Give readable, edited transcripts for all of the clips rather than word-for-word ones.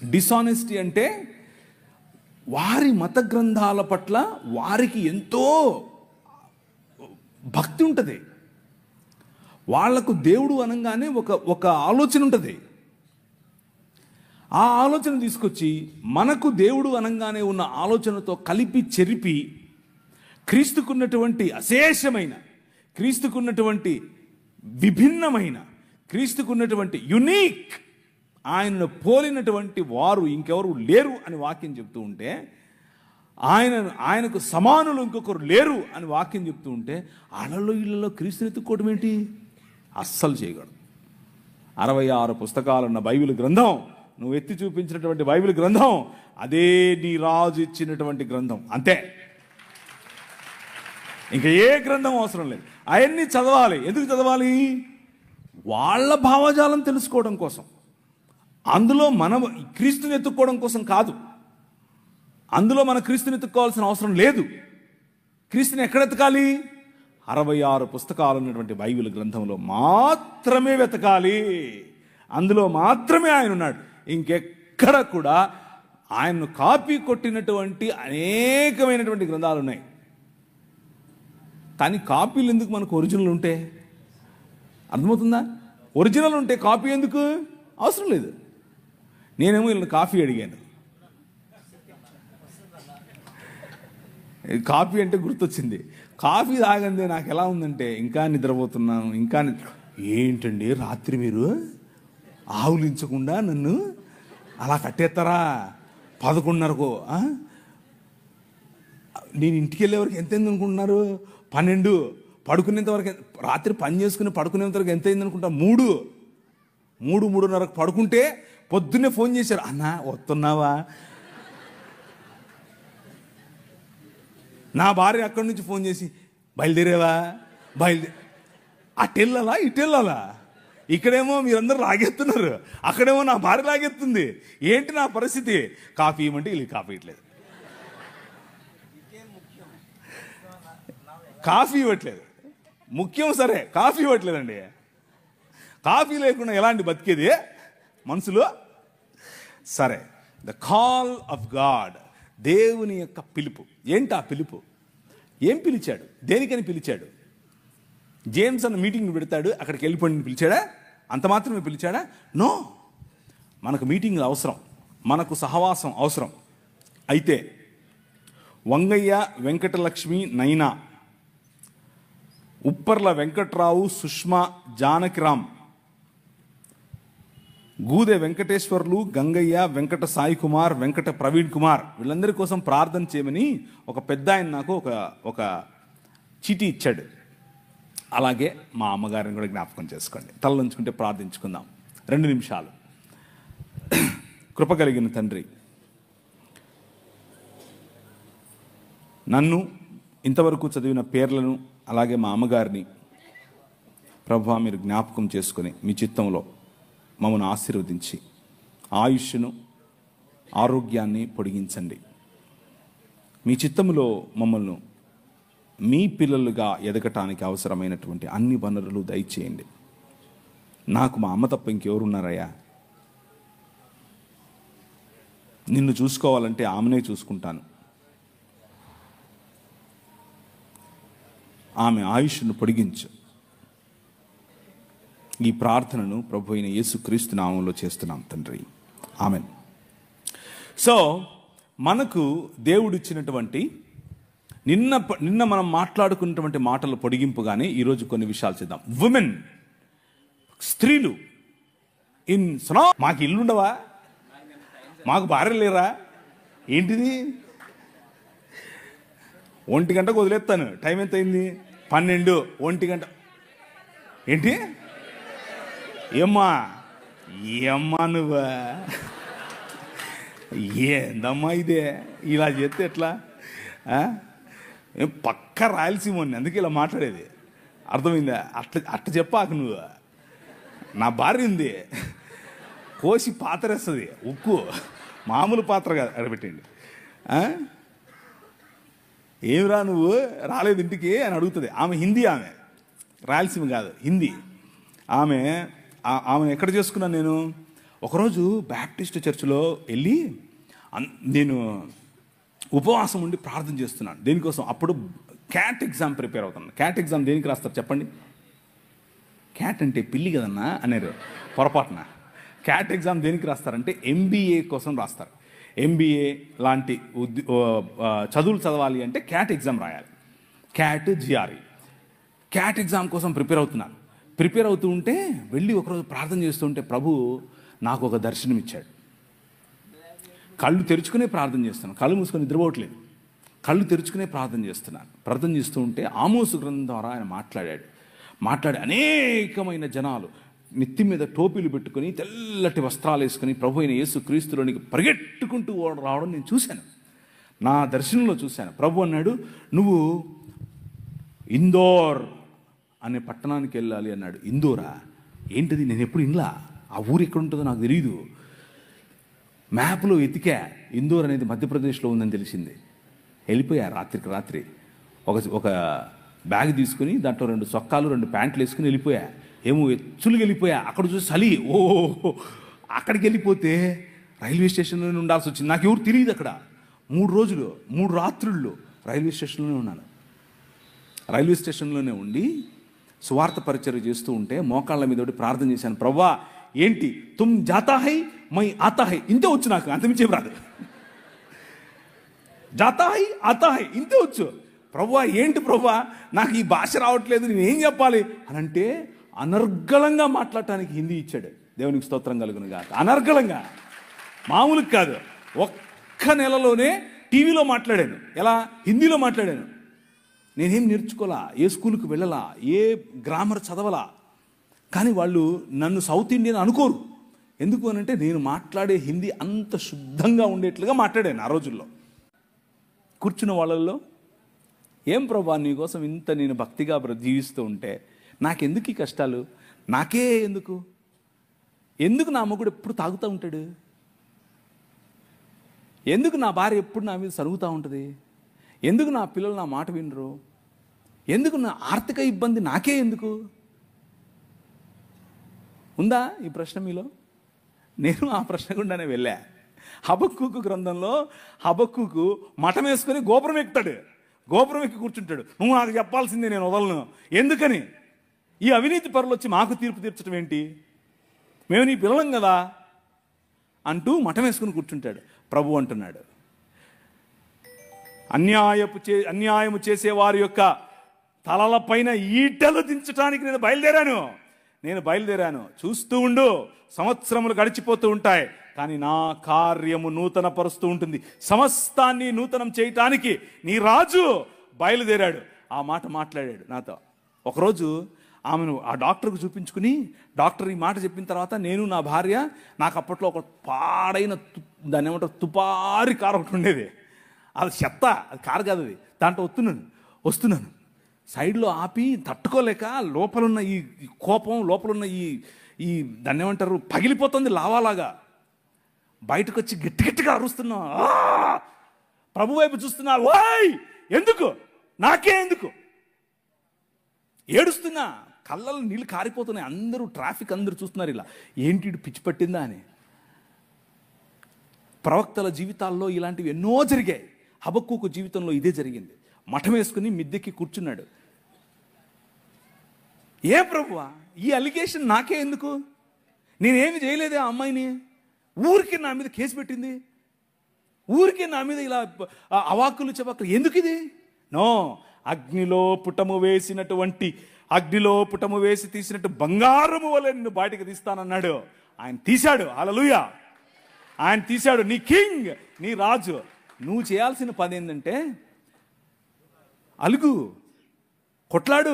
Dishonesty అంటే వారి మత గ్రంథాల పట్ల వారికి ఎంతో భక్తి ఉంటుంది. వాళ్లకు దేవుడు అనగానే ఒక ఆలోచన ఉంటుంది. ఆ ఆలోచన తీసుకొచ్చి మనకు దేవుడు అనగానే ఉన్న ఆలోచనతో కలిపి చెరిపి క్రీస్తుకున్నటువంటి అశేషమైన, క్రీస్తుకున్నటువంటి విభిన్నమైన, క్రీస్తుకున్నటువంటి యునీక్, ఆయనను పోలినటువంటి వారు ఇంకెవరు లేరు అని వాక్యం చెప్తూ ఉంటే, ఆయనకు సమానులు ఇంకొకరు లేరు అని వాక్యం చెప్తూ ఉంటే, అలలో ఇళ్లలో క్రీస్తుని ఎత్తుక్కోవడం ఏంటి? అస్సలు చేయగలడు. 66 పుస్తకాలున్న బైబిల్ గ్రంథం, నువ్వు ఎత్తి చూపించినటువంటి బైబిల్ గ్రంథం, అదే నీ రాజు ఇచ్చినటువంటి గ్రంథం, అంతే. ఇంకా ఏ గ్రంథం అవసరం లేదు. అవన్నీ చదవాలి. ఎందుకు చదవాలి? వాళ్ళ భావజాలం తెలుసుకోవడం కోసం. అందులో మనం క్రీస్తుని ఎత్తుక్కోవడం కోసం కాదు. అందులో మన క్రీస్తుని ఎత్తుక్కోవాల్సిన అవసరం లేదు. క్రీస్తుని ఎక్కడ ఎతకాలి? 66 పుస్తకాలు ఉన్నటువంటి బైబిల్ గ్రంథంలో మాత్రమే వెతకాలి. అందులో మాత్రమే ఆయన ఉన్నాడు. ఇంకెక్కడ కూడా ఆయన్ను కాపీ కొట్టినటువంటి అనేకమైనటువంటి గ్రంథాలు ఉన్నాయి. కానీ కాపీలు ఎందుకు? మనకు ఒరిజినల్ ఉంటే. అర్థమవుతుందా? ఒరిజినల్ ఉంటే కాపీ ఎందుకు అవసరం లేదు. నేనేమో వీళ్ళని కాఫీ అడిగాను. కాఫీ అంటే గుర్తొచ్చింది. కాఫీ తాగందే నాకు ఎలా ఉందంటే, ఇంకా నిద్రపోతున్నాను. ఏంటండి రాత్రి మీరు ఆవులించకుండా నన్ను అలా కట్టేస్తారా 11:30కు? నేను ఇంటికి వెళ్ళే వరకు ఎంత అయింది అనుకుంటున్నారు? 12. పడుకునేంత వరకు, రాత్రి పని చేసుకుని పడుకునేంత వరకు ఎంత అయింది అనుకుంటా? 3:30కు పడుకుంటే పొద్దున్నే ఫోన్ చేశారు, అన్నా వస్తున్నావా? నా భార్య అక్కడి నుంచి ఫోన్ చేసి, బయలుదేరేవా? అటెళ్ళాలా ఇటెళ్ళాలా? ఇక్కడేమో మీరందరూ లాగెత్తున్నారు, అక్కడేమో నా భార్య లాగెత్తుంది. ఏంటి నా పరిస్థితి? కాఫీ ఇవ్వమంటే వీళ్ళు కాఫీ ఇవ్వట్లేదు, కాఫీ ఇవ్వట్లేదు. ముఖ్యం సరే, కాఫీ ఇవ్వట్లేదండి. కాఫీ లేకుండా ఎలాంటి బతికేది మనసులో? సరే, ద కాల్ ఆఫ్ గాడ్, దేవుని యొక్క పిలుపు. ఏంటి ఆ పిలుపు? ఏం పిలిచాడు? దేనికని పిలిచాడు? జేమ్స్ అన్న మీటింగ్ పెడతాడు, అక్కడికి వెళ్ళిపోయి పిలిచాడా? అంత మాత్రమే పిలిచాడా? నో. మనకు మీటింగ్లు అవసరం, మనకు సహవాసం అవసరం. అయితే వంగయ్య, వెంకటలక్ష్మి, నైనా, ఉప్పర్ల వెంకట్రావు, సుష్మా, జానకిరామ్, గూదె వెంకటేశ్వర్లు, గంగయ్య, వెంకట సాయి కుమార్, వెంకట ప్రవీణ్ కుమార్, వీళ్ళందరి కోసం ప్రార్థన చేయమని ఒక పెద్ద ఆయన నాకు ఒక చీటీ ఇచ్చాడు. అలాగే మా అమ్మగారిని కూడా జ్ఞాపకం చేసుకోండి. తలలుంచుకుంటే ప్రార్థించుకుందాం 2 నిమిషాలు. కృప కలిగిన తండ్రి, నన్ను ఇంతవరకు చదివిన పేర్లను అలాగే మా అమ్మగారిని ప్రభువా మీరు జ్ఞాపకం చేసుకుని మీ చిత్తంలో మమ్మల్ని ఆశీర్వదించి ఆయుష్ను ఆరోగ్యాన్ని పొడిగించండి. మీ చిత్తములో మమ్మల్ని మీ పిల్లలుగా ఎదగటానికి అవసరమైనటువంటి అన్ని వనరులు దయచేయండి. నాకు మా అమ్మ తప్ప ఇంకెవరున్నారయ్యా? నిన్ను చూసుకోవాలంటే ఆమెనే చూసుకుంటాను. ఆమె ఆయుష్ను పొడిగించు. ఈ ప్రార్థనను ప్రభు అయిన యేసుక్రీస్తు నామంలో చేస్తున్నాం తండ్రి, ఆమెన్. సో మనకు దేవుడిచ్చినటువంటి నిన్న మనం మాట్లాడుకున్నటువంటి మాటలు పొడిగింపుగానే ఈరోజు కొన్ని విషయాలు చేద్దాం. ఉమెన్, స్త్రీలు ఇన్ సనా. మాకు ఇల్లుండవా? మాకు భార్య లేరా? ఏంటిది? 1 గంటకు వదిలేస్తాను. టైం ఎంత అయింది? 12. 1 గంట ఏంటి? ఏమ్మా నువ్వా? ఏందమ్మా ఇదే? ఇలా చేస్తే ఎట్లా? పక్క రాయలసీమని, అందుకే ఇలా మాట్లాడేది. అర్థమైందా? అట్ట చెప్పాక నువ్వు. నా భార్య ఉంది, కోసి పాత్రేస్తుంది, ఉక్కు మామూలు పాత్ర కాదు. అడబెట్టండి. ఏమిరా నువ్వు రాలేదు ఇంటికి అని అడుగుతుంది. ఆమె హిందీ, ఆమె రాయలసీమ కాదు, హిందీ. ఆమె ఎక్కడ చేసుకున్నాను నేను? ఒకరోజు బ్యాప్టిస్ట్ చర్చిలో వెళ్ళి నేను ఉపవాసం ఉండి ప్రార్థన చేస్తున్నాను. దేనికోసం? అప్పుడు క్యాట్ ఎగ్జామ్ ప్రిపేర్ అవుతున్నాను. క్యాట్ ఎగ్జామ్ దేనికి రాస్తారు చెప్పండి? క్యాట్ అంటే పిల్లి కదన్నా అనేది పొరపాటున. క్యాట్ ఎగ్జామ్ దేనికి రాస్తారంటే MBA కోసం రాస్తారు. MBA లాంటి చదువులు చదవాలి అంటే క్యాట్ ఎగ్జామ్ రాయాలి. Cat GRE. క్యాట్ ఎగ్జామ్ కోసం ప్రిపేర్ అవుతున్నాను. ప్రిపేర్ అవుతూ ఉంటే వెళ్ళి ఒకరోజు ప్రార్థన చేస్తూ ఉంటే ప్రభు నాకు ఒక దర్శనం ఇచ్చాడు. కళ్ళు తెరుచుకునే ప్రార్థన చేస్తున్నాను, కళ్ళు మూసుకొని నిద్రపోవట్లేదు, కళ్ళు తెరుచుకునే ప్రార్థన చేస్తున్నాను. ప్రార్థన చేస్తూ ఉంటే ఆమోసు గ్రంథం ద్వారా ఆయన మాట్లాడి అనేకమైన జనాలు నెత్తి మీద టోపీలు పెట్టుకుని తెల్లటి వస్త్రాలు వేసుకుని ప్రభు అయిన యేసు క్రీస్తులోనికి పరిగెట్టుకుంటూ రావడం నేను చూశాను. నా దర్శనంలో చూశాను. ప్రభు అన్నాడు, నువ్వు ఇందోర్ అనే పట్టణానికి వెళ్ళాలి అన్నాడు. ఇందోరా? ఏంటిది? నేను ఎప్పుడు ఇన్లా, ఆ ఊరు ఎక్కడ ఉంటుందో నాకు తెలియదు. మ్యాప్లో ఎతికా, ఇందోర్ అనేది మధ్యప్రదేశ్లో ఉందని తెలిసింది. వెళ్ళిపోయా రాత్రికి రాత్రి. ఒక బ్యాగ్ తీసుకుని దాంట్లో 2 చొక్కాలు 2 ప్యాంట్లు వేసుకుని వెళ్ళిపోయా. ఏమో ఎచ్చులు వెళ్ళిపోయా. అక్కడ చూసి చలి, అక్కడికి వెళ్ళిపోతే రైల్వే స్టేషన్లోనే ఉండాల్సి వచ్చింది. నాకు ఎవరు తెలియదు అక్కడ. 3 రోజులు 3 రాత్రుళ్ళు రైల్వే స్టేషన్లోనే ఉన్నాను. రైల్వే స్టేషన్లోనే ఉండి సువార్త పరిచర్య చేస్తూ ఉంటే మోకాళ్ళ మీద ప్రార్థన చేశాను. ప్రవ్వా ఏంటి, తుమ్ జాతా హై మై ఆతా హై, ఇంతే వచ్చు నాకు, అంతమించేం రాదు. జాతా హై ఆతా హై ఇంతే వచ్చు. ప్రవ్వా ఏంటి ప్రవ్వా, నాకు ఈ భాష రావట్లేదు, నేనేం చెప్పాలి అని అంటే అనర్గళంగా మాట్లాడటానికి హిందీ ఇచ్చాడు. దేవునికి స్తోత్రం కలుగును గాక. అనర్గళంగా, మామూలుగా కాదు. ఒక్క నెలలోనే టీవీలో మాట్లాడాను. ఎలా? హిందీలో మాట్లాడాను. నేనేం నేర్చుకోలా, ఏ స్కూల్కి వెళ్ళలా, ఏ గ్రామర్ చదవలా. కానీ వాళ్ళు నన్ను సౌత్ ఇండియన్ అనుకోరు. ఎందుకు అని అంటే నేను మాట్లాడే హిందీ అంత శుద్ధంగా ఉండేట్లుగా మాట్లాడాను ఆ రోజుల్లో. కూర్చున్న వాళ్ళల్లో, ఏం ప్రభా నీకోసం ఇంత నేను భక్తిగా జీవిస్తూ ఉంటే నాకెందుకు ఈ కష్టాలు, నాకే ఎందుకు నా మొగుడు ఎప్పుడు తాగుతూ ఉంటాడు, ఎందుకు నా భార్య ఎప్పుడు నా మీద సరుగుతూ ఉంటుంది, ఎందుకు నా పిల్లలు నా మాట వినరు, ఎందుకు నా ఆర్థిక ఇబ్బంది నాకే ఎందుకు? ఉందా ఈ ప్రశ్న మీలో? నేను ఆ ప్రశ్న గుండానే వెళ్ళా. హబక్కూకు గ్రంథంలో హబక్కూకు మఠం వేసుకొని గోపురం ఎక్కుతాడు. గోపురం ఎక్కి కూర్చుంటాడు. నువ్వు నాకు చెప్పాల్సిందే, నేను వదలను. ఎందుకని? ఈ అవినీతి పరులు వచ్చి మాకు తీర్పు తీర్చడం ఏంటి, మేము నీ పిల్లలం కదా అంటూ మఠం వేసుకుని కూర్చుంటాడు. ప్రభు అంటున్నాడు, అన్యాయము చేసే వారి యొక్క తలలపైన ఈటలు దించడానికి నేను బయలుదేరాను. చూస్తూ ఉండు, సంవత్సరములు గడిచిపోతూ ఉంటాయి, కానీ నా కార్యము నూతన పరుస్తూ ఉంటుంది. సమస్తాన్ని నూతనం చేయటానికి నీ రాజు బయలుదేరాడు. ఆ మాట మాట్లాడాడు నాతో. ఒకరోజు ఆమెను ఆ డాక్టర్కు చూపించుకుని, డాక్టర్ ఈ మాట చెప్పిన తర్వాత నేను నా భార్య, నాకు అప్పట్లో ఒక పాడైన దాన్ని ఏమంటారు తుపారి కారు ఒకటి ఉండేది. అది చెత్త, అది కారు కాదు అది. దాంట్లో వస్తున్నాను సైడ్లో ఆపి తట్టుకోలేక లోపలున్న ఈ కోపం, లోపలున్న ఈ దాన్ని ఏమంటారు పగిలిపోతుంది లావాలాగా. బయటకు వచ్చి గట్టిగా అరుస్తున్నా, ప్రభు వైపు చూస్తున్నా. ఓయ్ ఎందుకు, నాకే ఎందుకు? ఏడుస్తున్నా, కళ్ళలో నీళ్ళు కారిపోతున్నాయి. అందరూ ట్రాఫిక్ అందరూ చూస్తున్నారు. ఇలా ఏంటి పిచ్చి పట్టిందా అని. ప్రవక్తల జీవితాల్లో ఇలాంటివి ఎన్నో జరిగాయి. హబక్కూకు జీవితంలో ఇదే జరిగింది. మఠం వేసుకుని మిద్దెక్కి కూర్చున్నాడు. ఏ ప్రభువా, ఈ అలిగేషన్ నాకే ఎందుకు? నేనేమి చేయలేదే ఆ అమ్మాయిని, ఊరికి నా మీద కేసు పెట్టింది, ఊరికి నా మీద ఇలా అవాకులు చవాకులు, ఎందుకు ఇది? నో, అగ్నిలో పుటము వేసి తీసినట్టు బంగారము వలె నిన్ను బయటకు తీస్తానన్నాడు. ఆయన తీశాడు. హల్లెలూయా, ఆయన తీశాడు. నీ కింగ్, నీ రాజు. నువ్వు చేయాల్సిన పని ఏంటంటే అలుగు, కొట్లాడు,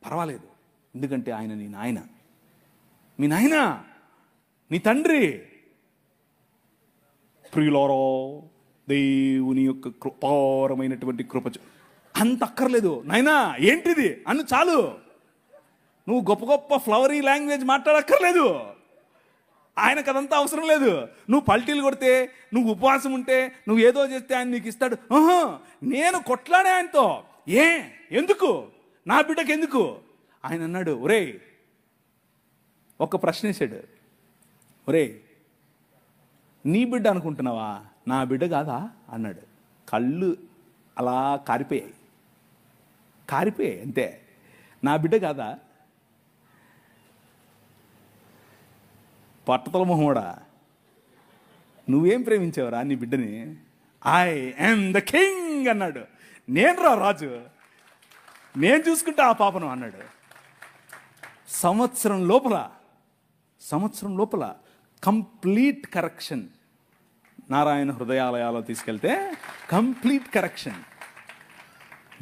పర్వాలేదు. ఎందుకంటే ఆయన నీ నాయన, మీ నాయన, నీ తండ్రి. ప్రియులారో, దేవుని యొక్క కృపారమైనటువంటి కృప అంత అక్కర్లేదు. నాయనా ఏంటిది అను చాలు. నువ్వు గొప్ప గొప్ప ఫ్లవరీ లాంగ్వేజ్ మాట్లాడక్కర్లేదు. ఆయనకు అదంతా అవసరం లేదు. నువ్వు పల్టీలు కొడితే, నువ్వు ఉపవాసం ఉంటే, నువ్వు ఏదో చేస్తే ఆయన నీకు ఇస్తాడు. నేను కొట్లాడే ఆయనతో. ఎందుకు? నా బిడ్డకు ఎందుకు? ఆయన అన్నాడు, ఒరేయ్, ఒక ప్రశ్న వేశాడు. ఒరే నీ బిడ్డ అనుకుంటున్నావా, నా బిడ్డ కాదా అన్నాడు. కళ్ళు అలా కారిపోయాయి అంతే. నా బిడ్డ కాదా? పట్టతల మొహోడా, నువ్వేం ప్రేమించావురా నీ బిడ్డని? ఐ యామ్ ద కింగ్ అన్నాడు. నేను రా రాజు, నేను చూసుకుంటా ఆ పాపను అన్నాడు. సంవత్సరం లోపల కంప్లీట్ కరెక్షన్. నారాయణ హృదయాలయాలో తీసుకెళ్తే కంప్లీట్ కరెక్షన్.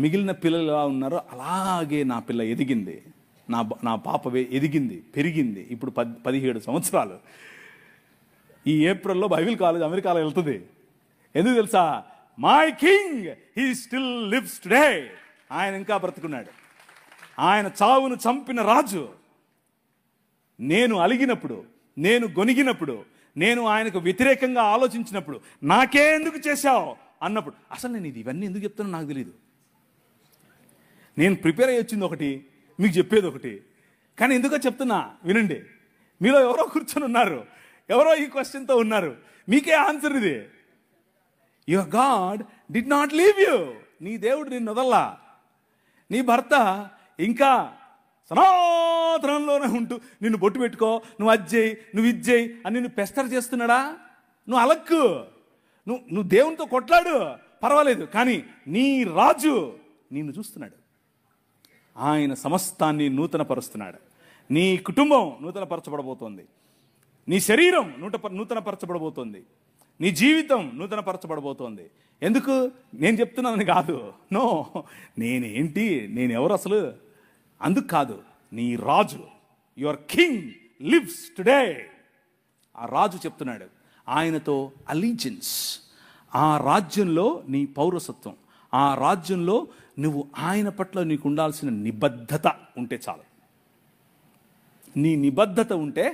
మిగిలిన పిల్లలు ఎలా ఉన్నారో అలాగే నా పిల్ల ఎదిగింది, నా పాప ఎదిగింది, పెరిగింది. ఇప్పుడు 17 సంవత్సరాలు. ఈ ఏప్రిల్లో బైబిల్ కాలేజ్ అమెరికాలో వెళ్తుంది. ఎందుకు తెలుసా? My king he still lives today. ఆయన ఇంకా బ్రతుకున్నాడు. ఆయన చావును చంపిన రాజు. నేను అలిగినప్పుడు, నేను గొనిగినప్పుడు, నేను ఆయనకు వ్యతిరేకంగా ఆలోచించినప్పుడు, నాకే ఎందుకు చేశావు అన్నప్పుడు, అసలు నేను ఇవన్నీ ఎందుకు చెప్తున్నా నాకు తెలియదు. నేను ప్రిపేర్ అయ్యి వచ్చింది ఒకటి, మీకు చెప్పేది ఒకటి. కానీ ఎందుకో చెప్తున్నా వినండి. మీలో ఎవరో కూర్చొని ఉన్నారు, ఎవరో ఈ క్వశ్చన్తో ఉన్నారు. మీకే ఆన్సర్ ఇది. Your God did not leave you. నీ దేవుడు నిన్ను వదల్లా. నీ భర్త ఇంకా సనాతనంలోనే ఉంటూ నిన్ను బొట్టు పెట్టుకో, నువ్వు అజ్జేయి, నువ్వు ఇజ్జేయి అని నిన్ను పెస్తర్ చేస్తున్నాడా? నువ్వు అలక్కు, నువ్వు దేవునితో కొట్లాడు, పర్వాలేదు. కానీ నీ రాజు నిన్ను చూస్తున్నాడు. ఆయన సమస్తాన్ని నూతనపరుస్తున్నాడు. నీ కుటుంబం నూతనపరచబడబోతోంది. నీ శరీరం నూతనపరచబడబోతోంది. నీ జీవితం నూతనపరచబడబోతోంది. ఎందుకు నేను చెప్తున్నానని కాదు, నో, నేనేంటి, నేనెవరు అసలు అందుకు కాదు. నీ రాజు, యువర్ కింగ్ లివ్స్ టుడే. ఆ రాజు చెప్తున్నాడు. ఆయనతో అలీజియన్స్, ఆ రాజ్యంలో నీ పౌరసత్వం, ఆ రాజ్యంలో నువ్వు ఆయన పట్ల నీకు ఉండాల్సిన నిబద్ధత ఉంటే చాలు. నీ నిబద్ధత ఉంటే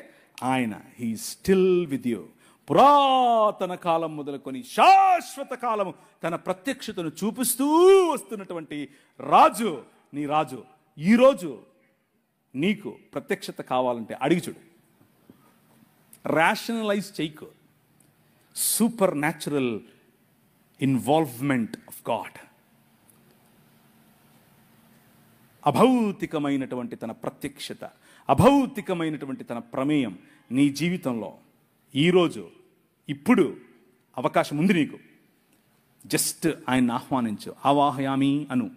ఆయన హీ స్టిల్ విత్ యూ. పురాతన కాలం మొదలుకొని శాశ్వత కాలము తన ప్రత్యక్షతను చూపిస్తూ వస్తున్నటువంటి రాజు నీ రాజు. ఈరోజు నీకు ప్రత్యక్షత కావాలంటే అడిగి చూడు. రేషనలైజ్ చేయకు. Supernatural involvement of God, అభౌతికమైనటువంటి తన ప్రత్యక్షత, అభౌతికమైనటువంటి తన ప్రమేయం నీ జీవితంలో ఈరోజు ఇప్పుడు అవకాశం ఉంది నీకు. జస్ట్ ఆయన్ని ఆహ్వానించు. ఆవాహయామి అను.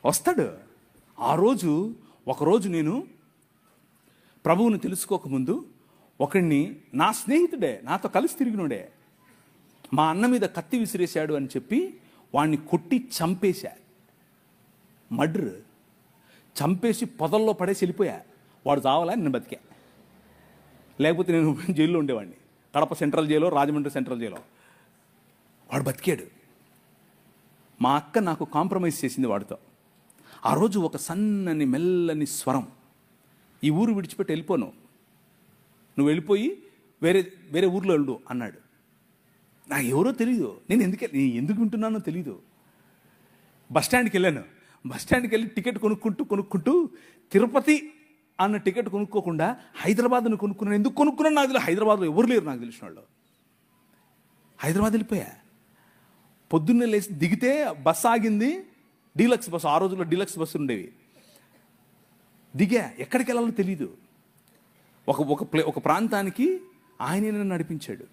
వస్తాడు. ఆ రోజు ఒకరోజు నేను ప్రభువుని తెలుసుకోకముందు ఒకడిని, నా స్నేహితుడే, నాతో కలిసి తిరిగినోడే, మా అన్న మీద కత్తి విసిరేశాడు అని చెప్పి వాడిని కొట్టి చంపేశా. మర్డర్ చంపేసి పొదల్లో పడేసి వెళ్ళిపోయా. వాడు చావాలా, నేను బతికా. లేకపోతే నేను జైల్లో ఉండేవాడిని. కడప సెంట్రల్ జైల్లో, రాజమండ్రి సెంట్రల్ జైల్లో. వాడు బతికాడు. మా అక్క నాకు కాంప్రమైజ్ చేసింది వాడితో. ఆ రోజు ఒక సన్నని మెల్లని స్వరం, ఈ ఊరు విడిచిపెట్టి వెళ్ళిపోను, నువ్వు వెళ్ళిపోయి వేరే ఊర్లో వెళ్ళు అన్నాడు. నాకు ఎవరో తెలీదు, నేను ఎందుకు వింటున్నానో తెలీదు. బస్టాండ్కి వెళ్ళాను. బస్టాండ్కి వెళ్ళి టికెట్ కొనుక్కుంటూ తిరుపతి అన్న టికెట్ కొనుక్కోకుండా హైదరాబాద్ను కొనుక్కున్నాను. ఎందుకు కొనుక్కున్నాను నాకు తెలియదు. హైదరాబాద్లో ఎవరు లేరు నాకు తెలిసిన వాళ్ళు. హైదరాబాద్ వెళ్ళిపోయా. పొద్దున్నే లేచి దిగితే బస్సు ఆగింది, డీలక్స్ బస్సు. ఆ రోజుల్లో డీలక్స్ బస్సు ఉండేవి. దిగా, ఎక్కడికి వెళ్ళాలో తెలీదు. ఒక ప్రాంతానికి ఆయనే నన్ను నడిపించాడు.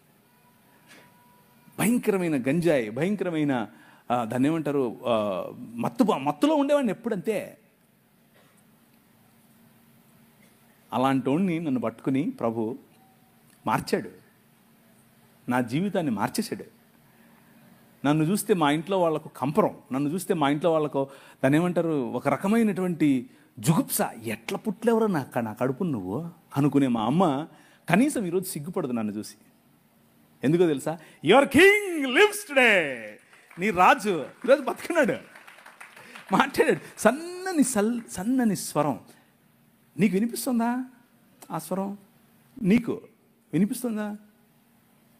భయంకరమైన గంజాయి, భయంకరమైన దాన్ని ఏమంటారు, మత్తులో ఉండేవాడిని ఎప్పుడంతే. అలాంటి వాడిని నన్ను పట్టుకుని ప్రభు మార్చాడు. నా జీవితాన్ని మార్చేశాడు. నన్ను చూస్తే మా ఇంట్లో వాళ్ళకు కంపరం, నన్ను చూస్తే మా ఇంట్లో వాళ్ళకు దాన్ని ఏమంటారు, ఒక రకమైనటువంటి జుగుప్స. ఎట్లా పుట్లేవరో నా కడుపు నువ్వు అనుకునే మా అమ్మ కనీసం ఈరోజు సిగ్గుపడదు నన్ను చూసి. ఎందుకో తెలుసా? Your king lives today. నీ రాజు ఈరోజు బతుకున్నాడు, మాట్లాడాడు. సన్నని స్వరం. నీకు వినిపిస్తుందా? ఆ స్వరం నీకు వినిపిస్తుందా?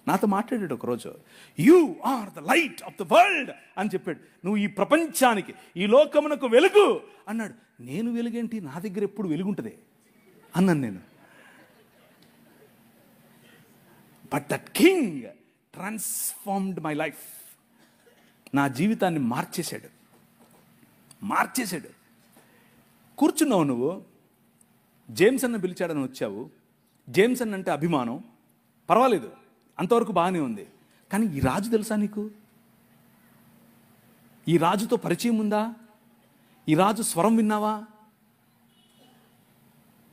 నాతో మాట్లాడాడు ఒకరోజు. You are the light of the world అని చెప్పాడు. నువ్వు ఈ ప్రపంచానికి, ఈ లోకమునకు వెలుగు అన్నాడు. నేను వెలుగేంటి? నా దగ్గర ఎప్పుడు వెలుగుంటుంది. అన్నాను నేను. But that king transformed my life. నా జీవితాన్ని మార్చేశాడు. కూర్చున్నావు నువ్వు, జేమ్స్ అన్న పిలిచాడని వచ్చావు. జేమ్స్ అన్న అంటే అభిమానం, పర్వాలేదు, అంతవరకు బాగానే ఉంది. కానీ ఈ రాజు తెలుసా నీకు? ఈ రాజుతో పరిచయం ఉందా? ఈ రాజు స్వరం విన్నావా?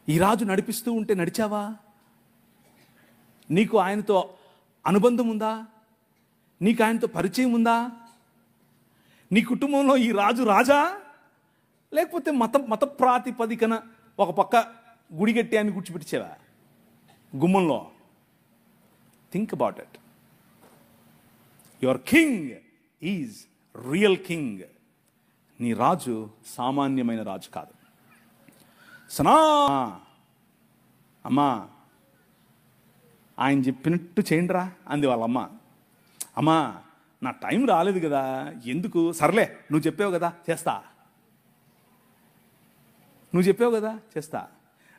ఈ రాజు నడిపిస్తూ ఉంటే నడిచావా? నీకు ఆయనతో అనుబంధం ఉందా? నీకు ఆయనతో పరిచయం ఉందా? నీ కుటుంబంలో ఈ రాజు రాజా, లేకపోతే మత ప్రాతిపదికన ఒక పక్క గుడి కట్టి అని కూర్చోబెట్టించావా గుమ్మంలో? Think about it. Your king is real king. నీ రాజు సామాన్యమైన రాజు కాదు. అమ్మా ఆయన చెప్పినట్టు చేయండిరా అంది వాళ్ళమ్మ. అమ్మా నా టైం రాలేదు కదా, ఎందుకు, సర్లే నువ్వు చెప్పావు కదా చేస్తా.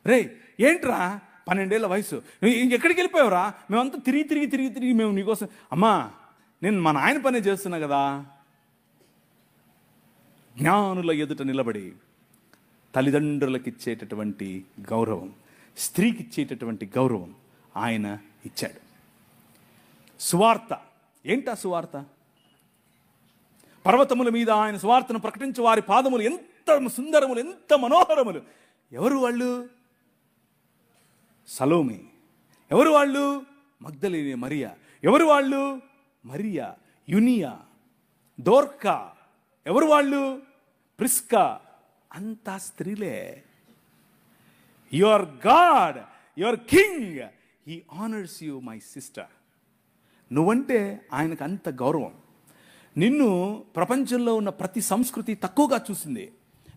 రే ఏంట్రా 12 ఏళ్ల వయసు, ఎక్కడికి వెళ్ళిపోయావురా? మేమంతా తిరిగి మేము నీకోసం. అమ్మా నేను మా నాయన పనే చేస్తున్నా కదా. జ్ఞానుల ఎదుట నిలబడి తల్లిదండ్రులకు ఇచ్చేటటువంటి గౌరవం, స్త్రీకి ఇచ్చేటటువంటి గౌరవం ఆయన ఇచ్చాడు. సువార్త ఏంటా సువార్త? పర్వతముల మీద ఆయన సువార్తను ప్రకటించే వారి పాదములు ఎంత సుందరములు, ఎంత మనోహరములు. ఎవరు వాళ్ళు? సలోమి. ఎవరు వాళ్ళు? మగ్దలేనే మరియా. ఎవరు వాళ్ళు? మరియా, యునియా, దోర్కా. ఎవరు వాళ్ళు? ప్రిస్కా. అంతా స్త్రీలే. Your God, your king, he honours you my sister. నువ్వంటే ఆయనకు అంత గౌరవం. నిన్ను ప్రపంచంలో ఉన్న ప్రతి సంస్కృతి తక్కువగా చూసింది.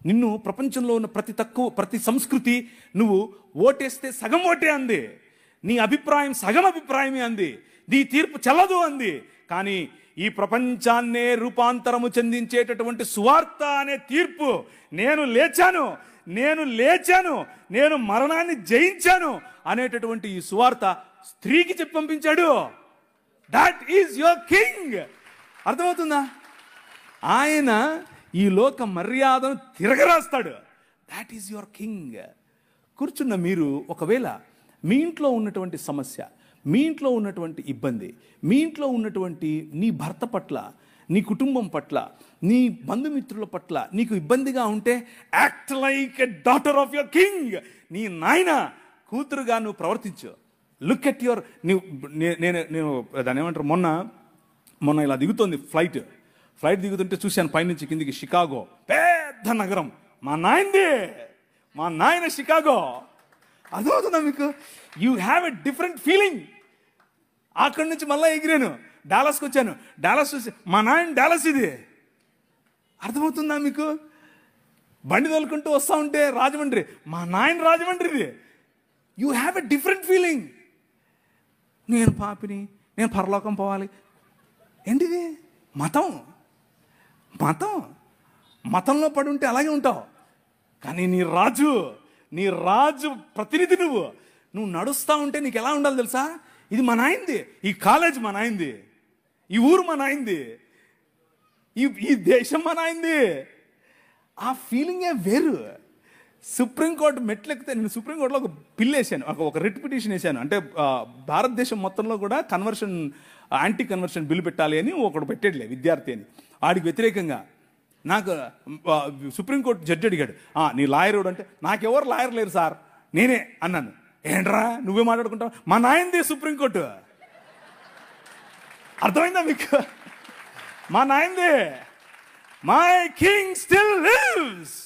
నిన్ను ప్రపంచంలో ఉన్న ప్రతి సంస్కృతి నువ్వు ఓటేస్తే సగం ఓటే అంది, నీ అభిప్రాయం సగం అభిప్రాయమే అంది, నీ తీర్పు చెల్లదు అంది. కానీ ఈ ప్రపంచాన్నే రూపాంతరము చెందించేటటువంటి సువార్త అనే తీర్పు, నేను లేచాను, నేను మరణాన్ని జయించాను అనేటటువంటి ఈ సువార్త స్త్రీకి చెప్పి పంపించాడు. That is your king. అర్థమవుతుందా? ఆయన ఈ లోక మర్యాదను తిరగరాస్తాడు. That is your king. కూర్చున్న మీరు ఒకవేళ మీ ఇంట్లో ఉన్నటువంటి సమస్య, మీ ఇంట్లో ఉన్నటువంటి ఇబ్బంది, మీ ఇంట్లో ఉన్నటువంటి నీ భర్త పట్ల, నీ కుటుంబం పట్ల, నీ బంధుమిత్రుల పట్ల నీకు ఇబ్బందిగా ఉంటే, act like a daughter of your king. నీ నాయన కూతురుగా నువ్వు ప్రవర్తించు. లుక్ ఎట్ యువర్, నేను దాన్ని ఏమంటారు, మొన్న ఇలా దిగుతోంది ఫ్లైట్ దిగుతుంటే చూశాను పైనుంచి కిందికి. షికాగో పెద్ద నగరం, మా నాయన షికాగో. అర్థమవుతుందా మీకు? You have a different feeling. అక్కడి నుంచి మళ్ళీ ఎగిరాను, డాలస్కి వచ్చాను. డాలస్ చూసి మా నాయన డాలస్ ఇది. అర్థమవుతుందా మీకు? బండి తోలుకుంటూ వస్తూ ఉంటే రాజమండ్రి, మా నాయన రాజమండ్రిది. You have a different feeling. నేను పాపిని, నేను పరలోకం పోవాలి. ఏంటిది? మతంలో పడి ఉంటే అలాగే ఉంటావు. కానీ నీ రాజు ప్రతినిధి నువ్వు నడుస్తూ ఉంటే నీకు ఎలా ఉండాలి తెలుసా? ఇది మా నాయనది, ఈ కాలేజ్ మా నాయనది, ఈ ఊరు మా నాయనది, ఈ దేశం మా నాయనది. ఆ ఫీలింగే వేరు. సుప్రీంకోర్టు మెట్లెక్కితే, నేను సుప్రీంకోర్టులో ఒక బిల్ వేసాను, ఒక రిట్ పిటిషన్ వేసాను. అంటే భారతదేశం మొత్తంలో కూడా యాంటీ కన్వర్షన్ బిల్లు పెట్టాలి అని ఒకడు పెట్టాడులే, విద్యార్థి అని. వాడికి వ్యతిరేకంగా నాకు సుప్రీంకోర్టు జడ్జి అడిగాడు, నీ లాయర్ అంటే, నాకెవరు లాయర్ లేరు సార్, నేనే అన్నాను. ఏంట్రా నువ్వే మాట్లాడుకుంటావు? మా నాయనది సుప్రీంకోర్టు. అర్థమైందా మీకు? మా నాయనది. My king still lives.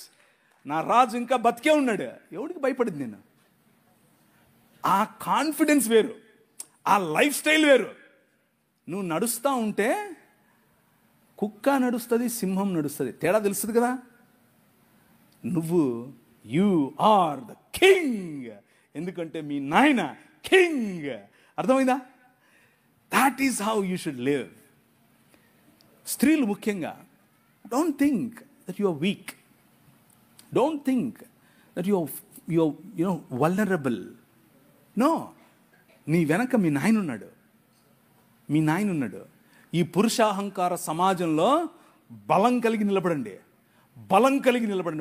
నా రాజు ఇంకా బతికే ఉన్నాడు. ఎవరికి భయపడింది నేను? ఆ కాన్ఫిడెన్స్ వేరు, ఆ లైఫ్ స్టైల్ వేరు. నువ్వు నడుస్తూ ఉంటే కుక్క నడుస్తుంది, సింహం నడుస్తుంది, తేడా తెలుస్తుంది కదా. You are the king. ఎందుకంటే మీ నాయన కింగ్. అర్థమైందా? That is how you should live. స్త్రీలు ముఖ్యంగా, don't think that you are weak. Don't think that you are you know vulnerable. No, నీ వెనక మీ నాయన ఉన్నాడు. ఈ పురుషాహంకార సమాజంలో బలం కలిగి నిలబడండి,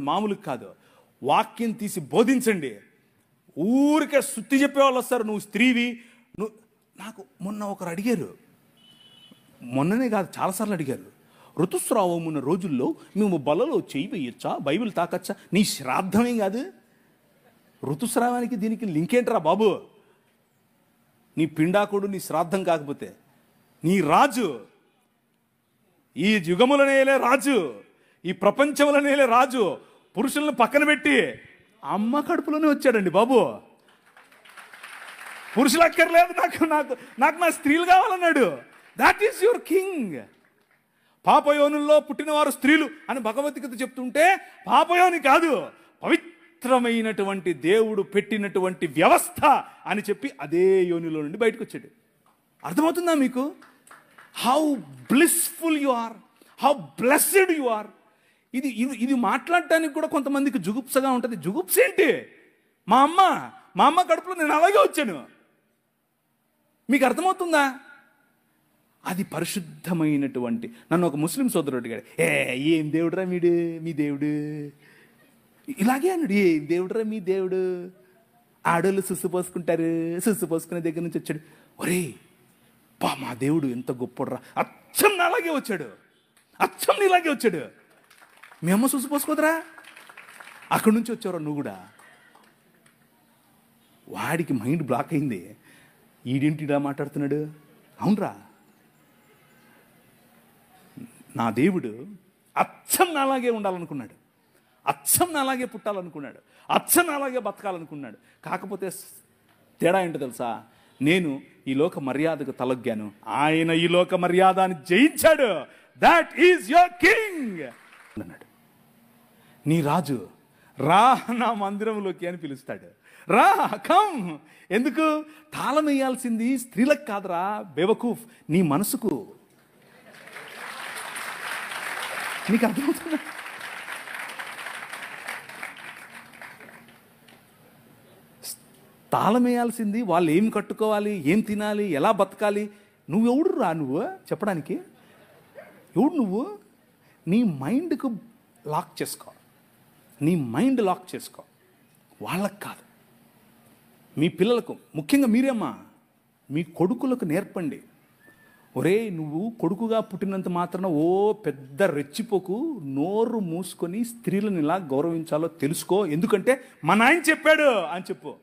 మామూలుగా కాదు. వాక్యం తీసి బోధించండి. ఊరికే సుత్తి చెప్పేవాళ్ళు వస్తారు, నువ్వు స్త్రీవి. నాకు మొన్న ఒకరు అడిగారు, మొన్ననే కాదు చాలాసార్లు అడిగారు, ఋతుస్రావం ఉన్న రోజుల్లో మేము బలలో చేయి వేయచ్చా, బైబిల్ తాకచ్చా? నీ శ్రాద్ధమేం కాదు, ఋతుస్రావానికి దీనికి లింక్ ఏంట్రా బాబు? నీ పిండాకుడు నీ శ్రాద్ధం కాకపోతే, నీ రాజు, ఈ యుగములనేలే రాజు, ఈ ప్రపంచములనేలే రాజు పురుషులను పక్కన పెట్టి అమ్మ కడుపులోనే వచ్చాడండి బాబు. పురుషులు అక్కర్లేదు, నాకు నా స్త్రీలు కావాలన్నాడు. That is your king. పాపయోనుల్లో పుట్టినవారు స్త్రీలు అని భగవద్గీత చెప్తుంటే, పాపయోని కాదు, పవిత్రమైనటువంటి దేవుడు పెట్టినటువంటి వ్యవస్థ అని చెప్పి అదే యోనిలో నుండి బయటకు వచ్చాడు. అర్థమవుతుందా మీకు? How blissful you are, how blessed you are. ఇది మాట్లాడటానికి కూడా కొంతమందికి జుగుప్సగా ఉంటుంది. జుగుప్స ఏంటి? మా అమ్మ కడుపులో నేను అలాగే వచ్చాను. మీకు అర్థమవుతుందా? అది పరిశుద్ధమైనటువంటి. నన్ను ఒక ముస్లిం సోదరుడు అడిగాడు, ఏం దేవుడురా మీ దేవుడు? ఇలాగే అన్నాడు, ఏం దేవుడురా మీ దేవుడు? ఆడోళ్ళు సుస్సు పోసుకుంటారు, సుస్సు పోసుకునే దగ్గర నుంచి వచ్చాడు. ఒరే మా దేవుడు ఎంత గొప్పడురా, అచ్చం నాలాగే వచ్చాడు, అచ్చం నీలాగే వచ్చాడు. మీ అమ్మ సుస్సు పోసుకోదరా, అక్కడి నుంచి వచ్చావురా నువ్వు కూడా. వాడికి మైండ్ బ్లాక్ అయింది. ఈడింటిడా మాట్లాడుతున్నాడు. అవునరా, నా దేవుడు అచ్చం నాలాగే ఉండాలనుకున్నాడు, అచ్చం నాలాగే పుట్టాలనుకున్నాడు, అచ్చం నాలాగే బతకాలనుకున్నాడు. కాకపోతే తేడా ఏంటో తెలుసా? నేను ఈ లోక మర్యాదకు తలొగ్గాను, ఆయన ఈ లోక మర్యాదని జయించాడు. దాట్ ఈజ్ యువర్ కింగ్ అన్నాడు. నీ రాజు రా నా మందిరంలోకి అని పిలుస్తాడు. రా, కమ్. ఎందుకు? తాళం వేయాల్సింది స్త్రీలకు కాదురా బేవకూఫ్, నీ మనసుకు. నీకు అర్థమవుతుందా? తాళం వేయాల్సింది వాళ్ళు ఏం కట్టుకోవాలి, ఏం తినాలి, ఎలా బతకాలి. నువ్వెవడు రా నువ్వు చెప్పడానికి? ఎవడు నువ్వు? నీ మైండ్కు లాక్ చేసుకో, నీ మైండ్ లాక్ చేసుకో. వాళ్ళకు కాదు. మీ పిల్లలకు, ముఖ్యంగా మీరేమ్మా, మీ కొడుకులకు నేర్పండి. ఒరే, నువ్వు కొడుకుగా పుట్టినంత మాత్రాన ఓ పెద్ద రెచ్చిపోకు, నోరు మూసుకొని స్త్రీలను ఇలా గౌరవించాలో తెలుసుకో. ఎందుకంటే మా నాయన చెప్పాడు అని చెప్పు,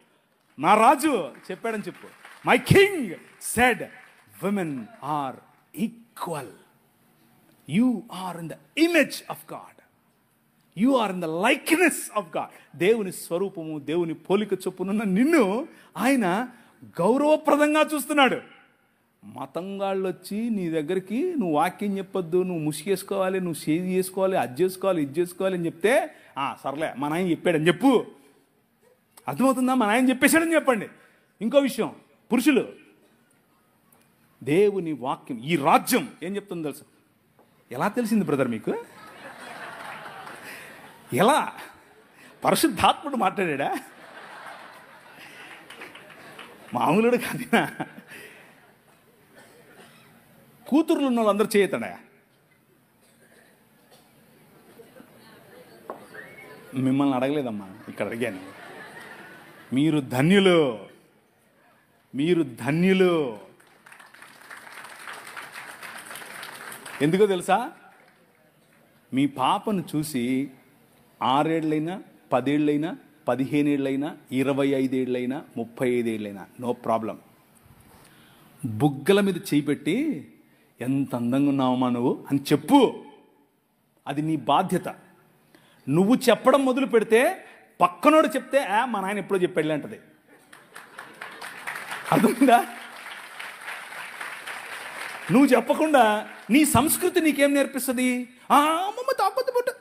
నా రాజు చెప్పాడని చెప్పు. My king said women are equal. You are in the image of God, you are in the likeness of God. దేవుని స్వరూపము, దేవుని పోలిక చొప్పునున్న నిన్ను ఆయన గౌరవప్రదంగా చూస్తున్నాడు. మతంగాళ్ళు వచ్చి నీ దగ్గరికి నువ్వు వాక్యం చెప్పొద్దు, నువ్వు ముసిగేసుకోవాలి, నువ్వు సేది చేసుకోవాలి, అది చేసుకోవాలి, ఇది చేసుకోవాలి అని చెప్తే, సర్లే మా నాయన చెప్పాడని చెప్పు. అర్థమవుతుందా? మా నాయన చెప్పేశాడని చెప్పండి. ఇంకో విషయం, పురుషులు, దేవుని వాక్యం, ఈ రాజ్యం ఏం చెప్తుందో తెలుసు? ఎలా తెలిసింది బ్రదర్ మీకు? ఎలా? పరిశుద్ధాత్ముడు మాట్లాడా? మామూలుడు కాదునా? కూతుర్లు ఉన్న వాళ్ళందరూ చేయతాడా? మిమ్మల్ని అడగలేదమ్మా, ఇక్కడ అడిగాను. మీరు ధన్యులు, మీరు ధన్యులు. ఎందుకో తెలుసా? మీ పాపను చూసి 6 ఏళ్ళైనా 10 ఏళ్ళైనా 15 ఏళ్ళైనా 25 ఏళ్ళైనా 35 ఏళ్ళైనా నో ప్రాబ్లం, బుగ్గల మీద చేయి పెట్టి ఎంత అందంగా ఉన్నావమ్మా నువ్వు అని చెప్పు. అది నీ బాధ్యత. నువ్వు చెప్పడం మొదలు పెడితే పక్కనోడు చెప్తే మా నాయన ఎప్పుడో చెప్పాడులే అంటది. అర్థమైందా? నువ్వు చెప్పకుండా నీ సంస్కృతి నీకేం నేర్పిస్తుంది? అమ్మమ్మ తాపొద్దు పుట్టు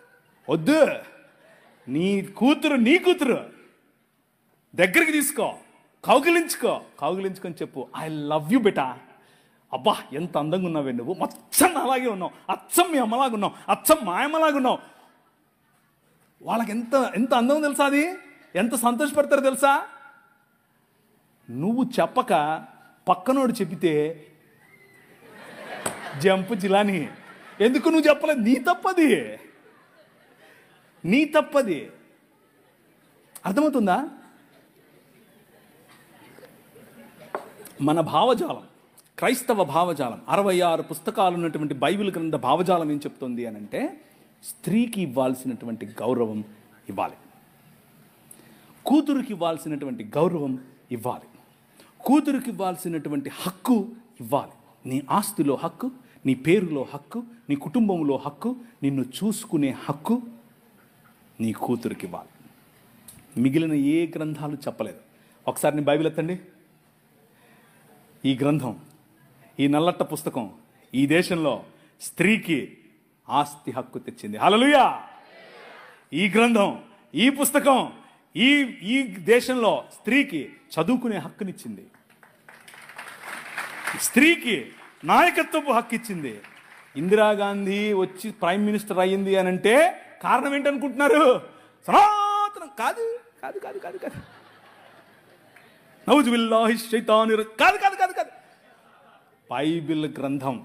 వద్దు. నీ కూతురు దగ్గరికి తీసుకో, కౌగిలించుకొని చెప్పు, ఐ లవ్ యూ బెటా. అబ్బా ఎంత అందంగా ఉన్నావే నువ్వు, మొత్తం అలాగే ఉన్నావు, అచ్చం మీ అమ్మలాగా ఉన్నావు, అచ్చం మా అమ్మలాగా ఉన్నావు. వాళ్ళకి ఎంత ఎంత అందం తెలుసా? అది ఎంత సంతోషపడతారో తెలుసా? నువ్వు చెప్పక పక్కనోడు చెప్పితే జంపు జిలాని. ఎందుకు నువ్వు చెప్పలేదు? నీ తప్పది, నీ తప్పది. అర్థమవుతుందా? మన భావజాలం, క్రైస్తవ భావజాలం, 66 పుస్తకాలు ఉన్నటువంటి బైబిల్ గ్రంథ భావజాలం ఏం చెప్తుంది అని అంటే, స్త్రీకి ఇవ్వాల్సినటువంటి గౌరవం ఇవ్వాలి, కూతురికి ఇవ్వాల్సినటువంటి గౌరవం ఇవ్వాలి, కూతురికి ఇవ్వాల్సినటువంటి హక్కు ఇవ్వాలి. నీ ఆస్తిలో హక్కు, నీ పేరులో హక్కు, నీ కుటుంబంలో హక్కు, నిన్ను చూసుకునే హక్కు నీ కూతురికి ఇవ్వాలి. మిగిలిన ఏ గ్రంథాలు చెప్పలేదు. ఒకసారి నీ బైబిల్ ఎత్తండి. ఈ గ్రంథం, ఈ నల్లట్ట పుస్తకం ఈ దేశంలో స్త్రీకి ఆస్తి హక్కు తెచ్చింది. హల్లెలూయా! ఈ గ్రంథం, ఈ పుస్తకం ఈ దేశంలో స్త్రీకి చదువుకునే హక్కునిచ్చింది, స్త్రీకి నాయకత్వపు హక్కు ఇచ్చింది. ఇందిరాగాంధీ వచ్చి ప్రైమ్ మినిస్టర్ అయ్యింది అని అంటే కారణం ఏంటనుకుంటున్నారు? సనాతనం కాదు, కాదు కాదు కాదు కాదు నౌజుబిల్లాహి శైతాని కాదు కాదు కాదు కాదు బైబిల్ గ్రంథం.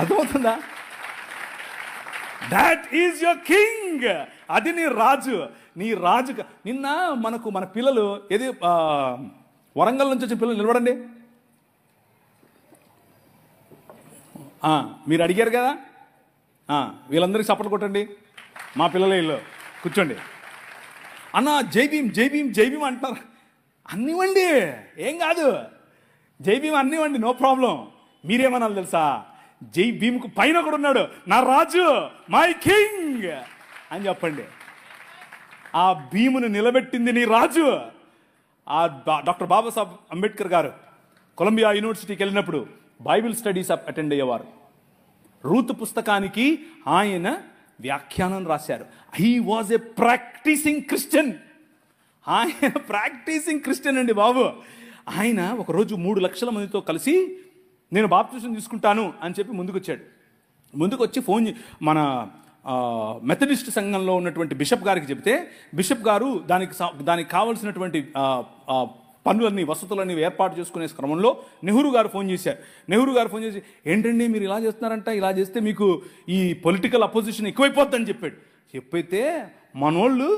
అర్థమవుతుందా? That is your king. అది నీ రాజు, నీ రాజు. నిన్న మన పిల్లలు ఏది వరంగల్ నుంచి వచ్చిన పిల్లలు నిలబడండి. మీరు అడిగారు కదా, వీళ్ళందరికీ చప్పట్లు కొట్టండి. మా పిల్లల ఇల్లు కూర్చోండి. అన్న జై భీమ్ జై భీమ్ జై భీమ్ అంటున్నారు. అన్నివ్వండి, ఏం కాదు, జై భీమ్ అన్నివ్వండి, నో ప్రాబ్లం. మీరేమనాలి తెలుసా? జై భీమ్కు పైన కూడా ఉన్నాడు నా రాజు, మై కింగ్ అని చెప్పండి. ఆ భీమును నిలబెట్టింది నీ రాజు. ఆ డాక్టర్ బాబాసాహెబ్ అంబేద్కర్ గారు కొలంబియా యూనివర్సిటీకి వెళ్ళినప్పుడు బైబిల్ స్టడీస్ అటెండ్ అయ్యేవారు. రూతు పుస్తకానికి ఆయన వ్యాఖ్యానం రాశారు. He was a practising Christian. ఆయన ప్రాక్టీసింగ్ క్రిస్టియన్ అండి బాబు. ఆయన ఒకరోజు 3 లక్షల మందితో కలిసి నేను బాప్టిజం తీసుకుంటాను అని చెప్పి ముందుకు వచ్చి ఫోన్ మన మెథడిస్ట్ సంఘంలో ఉన్నటువంటి బిషప్ గారికి చెబితే, బిషప్ గారు దానికి కావలసినటువంటి పనులన్నీ, వసతులన్నీ ఏర్పాటు చేసుకునే క్రమంలో నెహ్రూ గారు ఫోన్ చేశారు. నెహ్రూ గారు ఫోన్ చేసి, ఏంటండి మీరు ఇలా చేస్తున్నారంట, ఇలా చేస్తే మీకు ఈ పొలిటికల్ అపోజిషన్ ఎక్కువైపోద్దని చెప్పాడు. చెప్పైతే మనోళ్ళు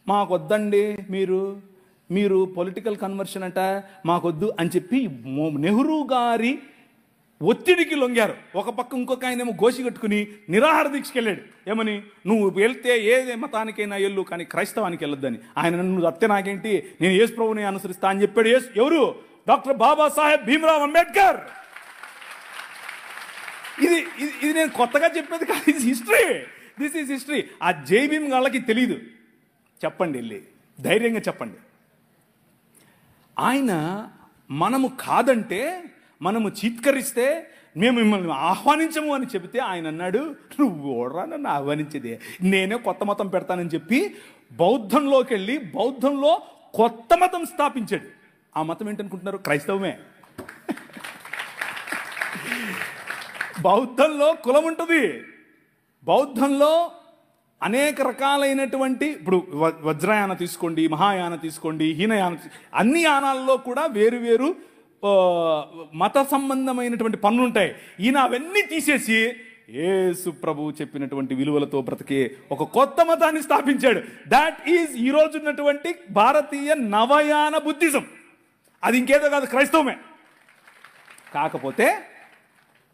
మాకొద్దండి, మీరు పొలిటికల్ కన్వర్షన్ అంట మాకొద్దు అని చెప్పి నెహ్రూ గారి ఒత్తిడికి లొంగారు. ఒక పక్క ఇంకొక ఆయనేమో గోసి కట్టుకుని నిరాహార దీక్షకి వెళ్ళాడు. ఏమని? నువ్వు వెళ్తే ఏ మతానికైనా వెళ్ళు, కానీ క్రైస్తవానికి వెళ్ళొద్దని. ఆయన నన్ను అత్తే నాకేంటి, నేను యేసు ప్రభువుని అనుసరిస్తా అని చెప్పాడు. ఎవరు? డాక్టర్ బాబాసాహెబ్ భీమ్రావ్ అంబేద్కర్. ఇది నేను కొత్తగా చెప్పేది కాదు, ఇది హిస్టరీ. This is history. ఆ జై భీమ్ వాళ్ళకి తెలియదు. చెప్పండి, వెళ్ళి ధైర్యంగా చెప్పండి. ఆయన మనము కాదంటే, మనము చీత్కరిస్తే, మేము మిమ్మల్ని ఆహ్వానించము అని చెబితే ఆయన అన్నాడు, నువ్వు ఓడరా నన్ను ఆహ్వానించేది, నేనే కొత్త మతం పెడతానని చెప్పి బౌద్ధంలోకి వెళ్ళి బౌద్ధంలో కొత్త మతం స్థాపించాడు. ఆ మతం ఏంటనుకుంటున్నారు? క్రైస్తవమే. బౌద్ధంలో కులం ఉంటుంది. బౌద్ధంలో అనేక రకాలైనటువంటి, ఇప్పుడు వజ్రయాన తీసుకోండి, మహాయాన తీసుకోండి, హీనయాన, అన్ని యానాల్లో కూడా వేరు మత సంబంధమైనటువంటి పనులు ఉంటాయి. ఈయన అవన్నీ తీసేసి యేసు ప్రభు చెప్పినటువంటి విలువలతో బ్రతికే ఒక కొత్త మతాన్ని స్థాపించాడు. దాట్ ఈజ్ ఈ రోజు ఉన్నటువంటి భారతీయ నవయాన బుద్ధిజం. అది ఇంకేదో కాదు, క్రైస్తవమే. కాకపోతే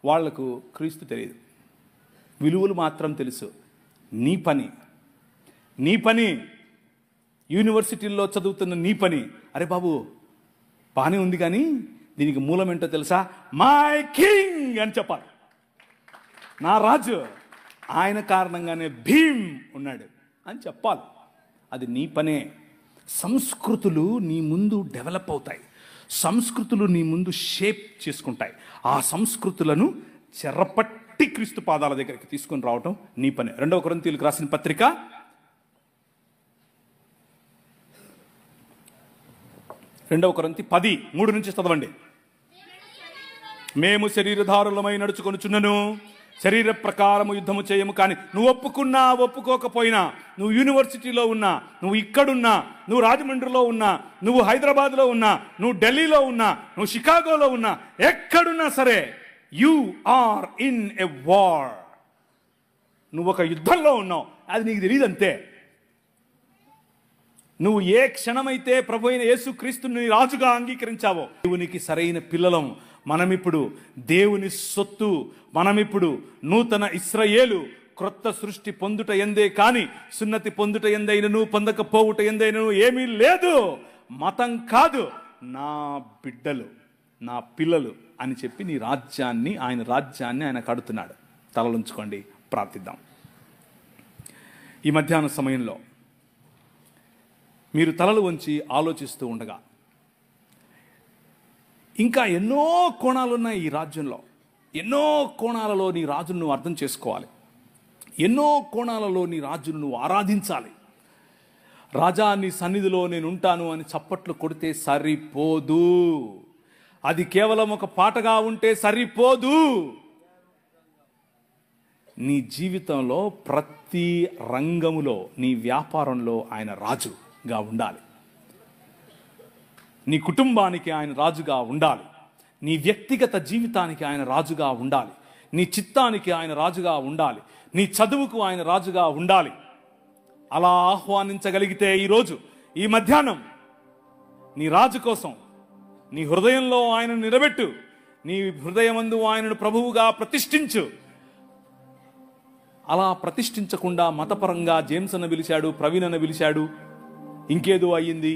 వాళ్లకు క్రీస్తు తెలియదు, విలువలు మాత్రం తెలుసు. నీ పని యూనివర్సిటీల్లో చదువుతున్న నీ పని, అరే బాబు బాగానే ఉంది కానీ దీనికి మూలం ఏంటో తెలుసా? మై కింగ్ అని చెప్పాలి. నా రాజు, ఆయన కారణంగానే భీమ్ ఉన్నాడు అని చెప్పాలి. అది నీ పనే. సంస్కృతులు నీ ముందు డెవలప్ అవుతాయి, సంస్కృతులు నీ ముందు షేప్ చేసుకుంటాయి. ఆ సంస్కృతులను చెరపట్టి క్రీస్తు పాదాల దగ్గరికి తీసుకొని రావటం నీ పని. 2వ కొరింథీయులకు రాసిన పత్రిక 2వ కొరింథీ 10:3 నుంచి చదవండి. మేము శరీరధారులమై నడుచుకొనుచున్నను, శరీర ప్రకారము యుద్ధము చేయము. కానీ నువ్వు ఒప్పుకున్నా ఒప్పుకోకపోయినా, నువ్వు యూనివర్సిటీలో ఉన్నా, నువ్వు ఇక్కడున్నా, నువ్వు రాజమండ్రిలో ఉన్నా, నువ్వు హైదరాబాద్లో ఉన్నా, నువ్వు ఢిల్లీలో ఉన్నా, నువ్వు షికాగోలో ఉన్నా, ఎక్కడున్నా సరే, you are in a war. నువ్వు ఒక యుద్ధంలో ఉన్నావు, అది నీకు తెలియదు అంతే. నువ్వు ఏ క్షణమైతే ప్రభు అయిన యేసుక్రీస్తుని రాజుగా అంగీకరించావో, దేవునికి సరైన పిల్లలం మనమిప్పుడు, దేవుని సొత్తు మనమిప్పుడు, నూతన ఇశ్రాయేలు, క్రొత్త సృష్టి పొందుట ఎందే కానీ సున్నతి పొందుట ఎందైనను పొందకపోవుట ఎందైనను ఏమీ లేదు. మతం కాదు, నా బిడ్డలు, నా పిల్లలు అని చెప్పి నీ రాజ్యాన్ని, ఆయన రాజ్యాన్ని ఆయన కడుతున్నాడు. తలలుంచుకోండి, ప్రార్థిద్దాం. ఈ మధ్యాహ్న సమయంలో మీరు తలలు వంచి ఆలోచిస్తూ ఉండగా, ఇంకా ఎన్నో కోణాలు ఉన్నాయి ఈ రాజ్యంలో. ఎన్నో కోణాలలో నీ రాజును నువ్వు అర్థం చేసుకోవాలి. ఎన్నో కోణాలలో నీ రాజును నువ్వు ఆరాధించాలి. రాజా, నీ సన్నిధిలో నేను ఉంటాను అని చప్పట్లు కొడితే సరిపోదు. అది కేవలం ఒక పాటగా ఉంటే సరిపోదు. నీ జీవితంలో ప్రతి రంగములో, నీ వ్యాపారంలో ఆయన రాజుగా ఉండాలి. నీ కుటుంబానికి ఆయన రాజుగా ఉండాలి. నీ వ్యక్తిగత జీవితానికి ఆయన రాజుగా ఉండాలి. నీ చిత్తానికి ఆయన రాజుగా ఉండాలి. నీ చదువుకు ఆయన రాజుగా ఉండాలి. అలా ఆహ్వానించగలిగితే ఈరోజు, ఈ మధ్యాహ్నం నీ రాజు కోసం నీ హృదయంలో ఆయనను నిలబెట్టు. నీ హృదయమందు ఆయనను ప్రభువుగా ప్రతిష్ఠించు. అలా ప్రతిష్ఠించకుండా మతపరంగా జేమ్స్ అన్న పిలిచాడు, ప్రవీణ్ అన్న పిలిచాడు, ఇంకేదో అయ్యింది,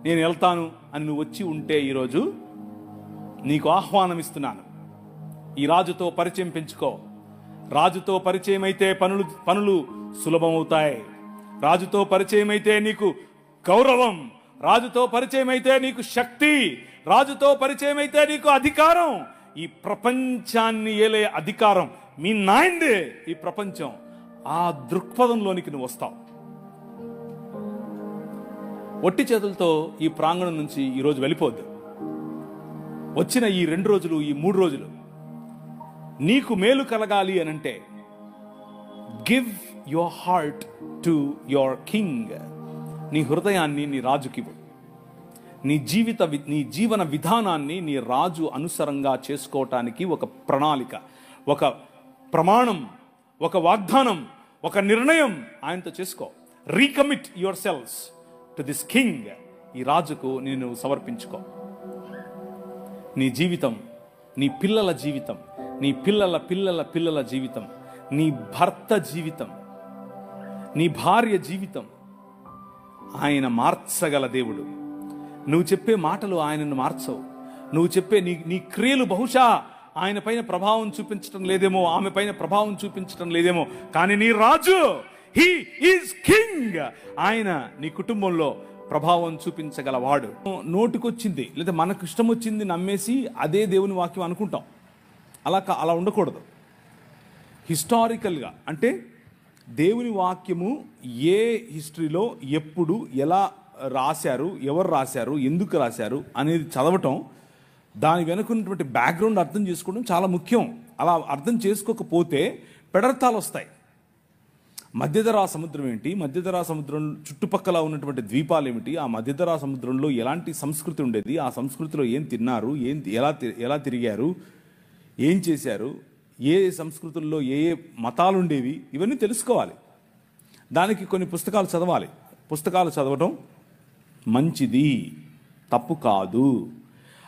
నేను వెళ్తాను అని నువ్వు వచ్చి ఉంటే, ఈరోజు నీకు ఆహ్వానం ఇస్తున్నాను. ఈ రాజుతో పరిచయం పెంచుకో. రాజుతో పరిచయం అయితే పనులు సులభమవుతాయి. రాజుతో పరిచయం అయితే నీకు గౌరవం. రాజుతో పరిచయం అయితే నీకు శక్తి. రాజుతో పరిచయం అయితే నీకు అధికారం. ఈ ప్రపంచాన్ని ఏలే అధికారం మీ నాయందే. ఈ ప్రపంచం, ఆ దృక్పథంలోనికి నువ్వు వస్తావు. ఒట్టి చేతులతో ఈ ప్రాంగణం నుంచి ఈరోజు వెళ్ళిపోద్దు. వచ్చిన ఈ 2 రోజులు, ఈ 3 రోజులు నీకు మేలు కలగాలి అనంటే, give your heart to your king. నీ హృదయాన్ని నీ రాజుకివ్వు. నీ జీవన విధానాన్ని నీ రాజు అనుసరంగా చేసుకోవటానికి ఒక ప్రణాళిక, ఒక ప్రమాణం, ఒక వాగ్దానం, ఒక నిర్ణయం ఆయనతో చేసుకో. Recommit your selves to this king. ఈ రాజుకు నేను సమర్పించుకో. నీ జీవితం, నీ పిల్లల జీవితం, నీ పిల్లల పిల్లల పిల్లల జీవితం, నీ భర్త జీవితం, నీ భార్య జీవితం ఆయన మార్చగల దేవుడు. నువ్వు చెప్పే మాటలు ఆయనను మార్చవు. నువ్వు చెప్పే నీ క్రియలు బహుశా ఆయన పైన ప్రభావం చూపించటం లేదేమో, ఆమె పైన ప్రభావం చూపించటం లేదేమో, కానీ నీ రాజు, హీ ఈజ్ కింగ్. ఆయన నీ కుటుంబంలో ప్రభావం చూపించగలవాడు. నోటికొచ్చింది లేదా మనకు ఇష్టం వచ్చింది నమ్మేసి అదే దేవుని వాక్యం అనుకుంటాం. అలా ఉండకూడదు. హిస్టారికల్గా, అంటే దేవుని వాక్యము ఏ హిస్టరీలో ఎప్పుడు ఎలా రాశారు, ఎవరు రాశారు, ఎందుకు రాశారు అనేది చదవటం, దాని వెనుకున్నటువంటి బ్యాక్గ్రౌండ్ అర్థం చేసుకోవడం చాలా ముఖ్యం. అలా అర్థం చేసుకోకపోతే పెడర్థాలు వస్తాయి. మధ్యధరా సముద్రం ఏంటి, మధ్యధరా సముద్రం చుట్టుపక్కల ఉన్నటువంటి ద్వీపాలు ఏమిటి, ఆ మధ్యధరా సముద్రంలో ఎలాంటి సంస్కృతి ఉండేది, ఆ సంస్కృతిలో ఏం తిన్నారు, ఎలా తిరిగారు, ఏం చేశారు, ఏ సంస్కృతుల్లో ఏ మతాలు ఉండేవి, ఇవన్నీ తెలుసుకోవాలి. దానికి కొన్ని పుస్తకాలు చదవాలి. పుస్తకాలు చదవటం మంచిది, తప్పు కాదు.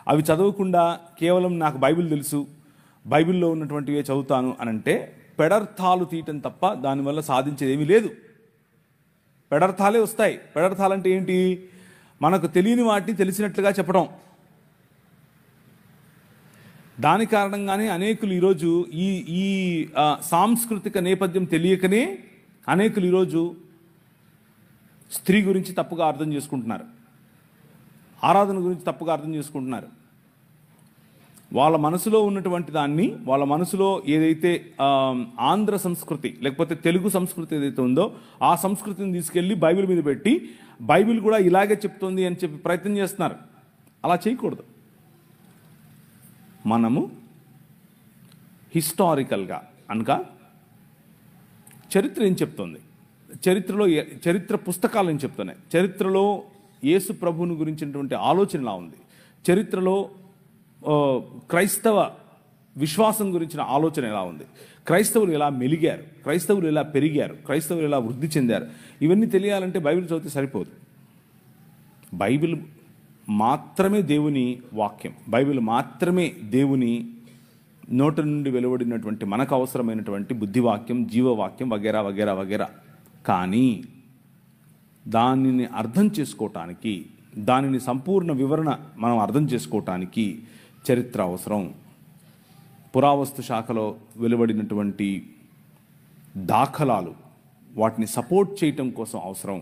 అవి చదవకుండా కేవలం నాకు బైబిల్ తెలుసు, బైబిల్లో ఉన్నటువంటివే చదువుతాను అని అంటే పెడర్థాలు తీయటం తప్ప దానివల్ల సాధించేది ఏమీ లేదు. పెడర్థాలే వస్తాయి. పెడర్థాలంటే ఏంటి? మనకు తెలియని వాటిని తెలిసినట్లుగా చెప్పడం. దాని కారణంగానే అనేకులు ఈరోజు ఈ సాంస్కృతిక నేపథ్యం తెలియకనే అనేకులు ఈరోజు స్త్రీ గురించి తప్పుగా అర్థం చేసుకుంటున్నారు, ఆరాధన గురించి తప్పుగా అర్థం చేసుకుంటున్నారు. వాళ్ళ మనసులో ఉన్నటువంటి దాన్ని, వాళ్ళ మనసులో ఏదైతే ఆంధ్ర సంస్కృతి లేకపోతే తెలుగు సంస్కృతి ఏదైతే ఉందో ఆ సంస్కృతిని తీసుకెళ్ళి బైబిల్ మీద పెట్టి బైబిల్ కూడా ఇలాగే చెప్తుంది అని చెప్పి ప్రయత్నం చేస్తున్నారు. అలా చేయకూడదు. మనము హిస్టారికల్గా అనగా చరిత్ర ఏం చెప్తుంది, చరిత్ర పుస్తకాలు ఏం చెప్తున్నాయి, చరిత్రలో యేసు ప్రభువుని గురించినటువంటి ఆలోచన ఎలా ఉంది, చరిత్రలో క్రైస్తవ విశ్వాసం గురించిన ఆలోచన ఎలా ఉంది, క్రైస్తవులు ఎలా మెలిగారు, క్రైస్తవులు ఎలా పెరిగారు, క్రైస్తవులు ఎలా వృద్ధి చెందారు, ఇవన్నీ తెలియాలంటే బైబిల్ చదివితే సరిపోదు. బైబిల్ మాత్రమే దేవుని వాక్యం, బైబిల్ మాత్రమే దేవుని నోటి నుండి వెలువడినటువంటి మనకు అవసరమైనటువంటి బుద్ధివాక్యం, జీవవాక్యం వగేరా వగేరా వగేరా. కానీ దానిని అర్థం చేసుకోవటానికి, దానిని సంపూర్ణ వివరణ మనం అర్థం చేసుకోవటానికి చరిత్ర అవసరం. పురావస్తు శాఖలో వెలువడినటువంటి దాఖలాలు, వాటిని సపోర్ట్ చేయటం కోసం అవసరం.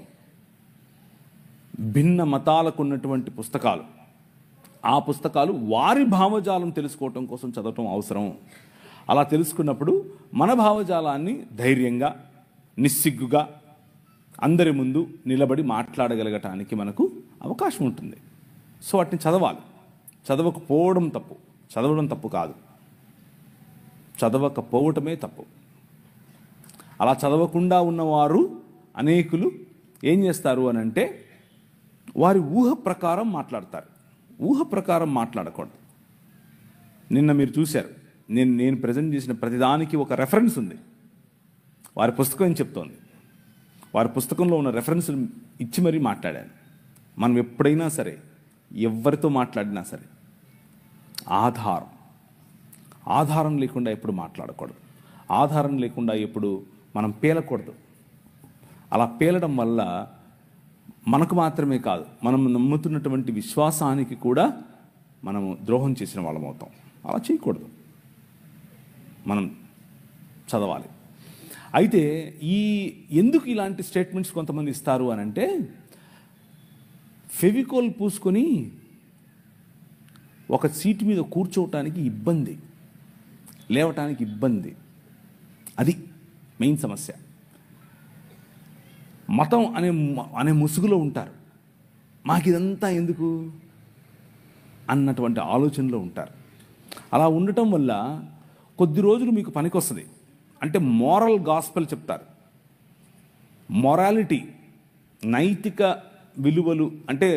భిన్న మతాలకు ఉన్నటువంటి పుస్తకాలు, ఆ పుస్తకాలు వారి భావజాలం తెలుసుకోవటం కోసం చదవటం అవసరం. అలా తెలుసుకున్నప్పుడు మన భావజాలాన్ని ధైర్యంగా, నిస్సిగ్గుగా అందరి ముందు నిలబడి మాట్లాడగలగటానికి మనకు అవకాశం ఉంటుంది. సో వాటిని చదవాలి. చదవకపోవడం తప్పు, చదవడం తప్పు కాదు, చదవకపోవటమే తప్పు. అలా చదవకుండా ఉన్నవారు అనేకులు ఏం చేస్తారు అని అంటే వారి ఊహ ప్రకారం మాట్లాడతారు. ఊహ ప్రకారం మాట్లాడకూడదు. నిన్న మీరు చూశారు, నేను ప్రజెంట్ చేసిన ప్రతిదానికి ఒక రెఫరెన్స్ ఉంది. వారి పుస్తకం ఏం చెప్తోంది, వారి పుస్తకంలో ఉన్న రెఫరెన్స్లు ఇచ్చి మరీ మాట్లాడాను. మనం ఎప్పుడైనా సరే, ఎవరితో మాట్లాడినా సరే ఆధారం లేకుండా ఎప్పుడు మాట్లాడకూడదు. ఆధారం లేకుండా ఎప్పుడు మనం పేలకూడదు. అలా పేలడం వల్ల మనకు మాత్రమే కాదు, మనం నమ్ముతున్నటువంటి విశ్వాసానికి కూడా మనము ద్రోహం చేసిన వాళ్ళం అవుతాం. అలా చేయకూడదు. మనం చదవాలి. అయితే ఎందుకు ఇలాంటి స్టేట్మెంట్స్ కొంతమంది ఇస్తారు అని అంటే, ఫెవికోల్ పూసుకొని ఒక సీటు మీద కూర్చోవటానికి ఇబ్బంది, లేవటానికి ఇబ్బంది. అది మెయిన్ సమస్య. మతం అనే ముసుగులో ఉంటారు. మాకిదంతా ఎందుకు అన్నటువంటి ఆలోచనలో ఉంటారు. అలా ఉండటం వల్ల కొద్ది రోజులు మీకు పనికొస్తుంది. అంటే మోరల్ గాస్పెల్ చెప్తారు. మొరాలిటీ, నైతిక విలువలు. అంటే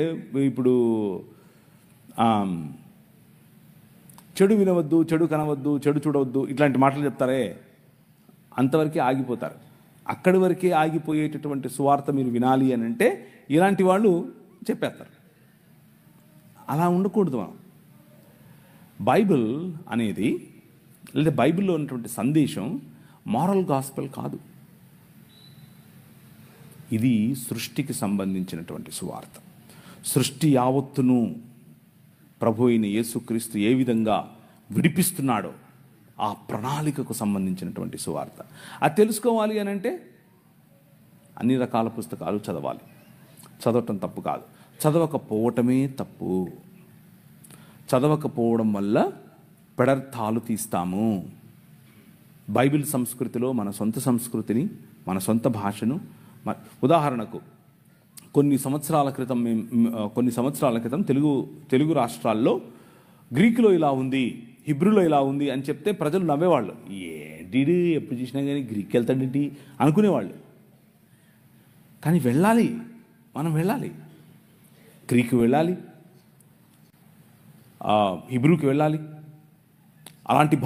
ఇప్పుడు చెడు వినవద్దు, చెడు కనవద్దు, చెడు చూడవద్దు, ఇట్లాంటి మాటలు చెప్తారే, అంతవరకే ఆగిపోతారు. అక్కడి వరకే ఆగిపోయేటటువంటి సువార్త మీరు వినాలి అని అంటే ఇలాంటి వాళ్ళు చెప్పేస్తారు. అలా ఉండకూడదు. మనం బైబిల్ అనేది, లేదా బైబిల్లో ఉన్నటువంటి సందేశం మారల్ గాస్పెల్ కాదు. ఇది సృష్టికి సంబంధించినటువంటి సువార్త. సృష్టి యావత్తును ప్రభు అయిన యేసుక్రీస్తు ఏ విధంగా విడిపిస్తున్నాడో ఆ ప్రణాళికకు సంబంధించినటువంటి సువార్త. అది తెలుసుకోవాలి అని అంటే అన్ని రకాల పుస్తకాలు చదవాలి. చదవటం తప్పు కాదు, చదవకపోవటమే తప్పు. చదవకపోవడం వల్ల పెడర్థాలు తీస్తాము. బైబిల్ సంస్కృతిలో మన సొంత సంస్కృతిని, మన సొంత భాషను, ఉదాహరణకు కొన్ని సంవత్సరాల క్రితం తెలుగు రాష్ట్రాల్లో గ్రీకులో ఇలా ఉంది, హిబ్రూలో ఇలా ఉంది అని చెప్తే ప్రజలు నవ్వేవాళ్ళు. ఏంటి ఎప్పుడు చూసినా కానీ గ్రీక్ వెళ్తాడేంటి అనుకునేవాళ్ళు. కానీ వెళ్ళాలి, మనం వెళ్ళాలి. గ్రీకు వెళ్ళాలి, హిబ్రూకి వెళ్ళాలి. అలాంటి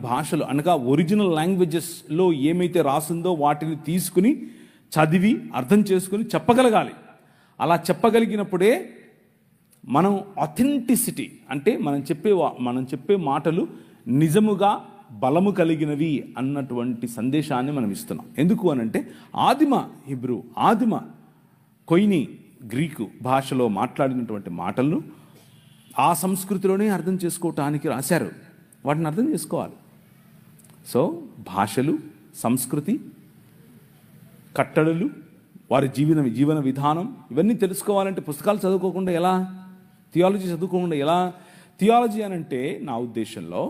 భాషలు అనగా ఒరిజినల్ లాంగ్వేజెస్లో ఏమైతే రాసిందో వాటిని తీసుకుని చదివి అర్థం చేసుకుని చెప్పగలగాలి. అలా చెప్పగలిగినప్పుడే మనం ఆథెంటిసిటీ, అంటే మనం చెప్పే మాటలు నిజముగా బలము కలిగినవి అన్నటువంటి సందేశాన్ని మనం ఇస్తున్నాం. ఎందుకు అనంటే ఆదిమ హిబ్రూ, ఆదిమ కొయిని గ్రీకు భాషలో మాట్లాడినటువంటి మాటలను ఆ సంస్కృతిలోనే అర్థం చేసుకోవటానికి రాశారు. వాటిని అర్థం చేసుకోవాలి. సో భాషలు, సంస్కృతి, కట్టడలు, వారి జీవన విధానం ఇవన్నీ తెలుసుకోవాలంటే పుస్తకాలు చదువుకోకుండా ఎలా? థియాలజీ చదువుకోకుండా ఎలా? థియాలజీ అనంటే నా ఉద్దేశంలో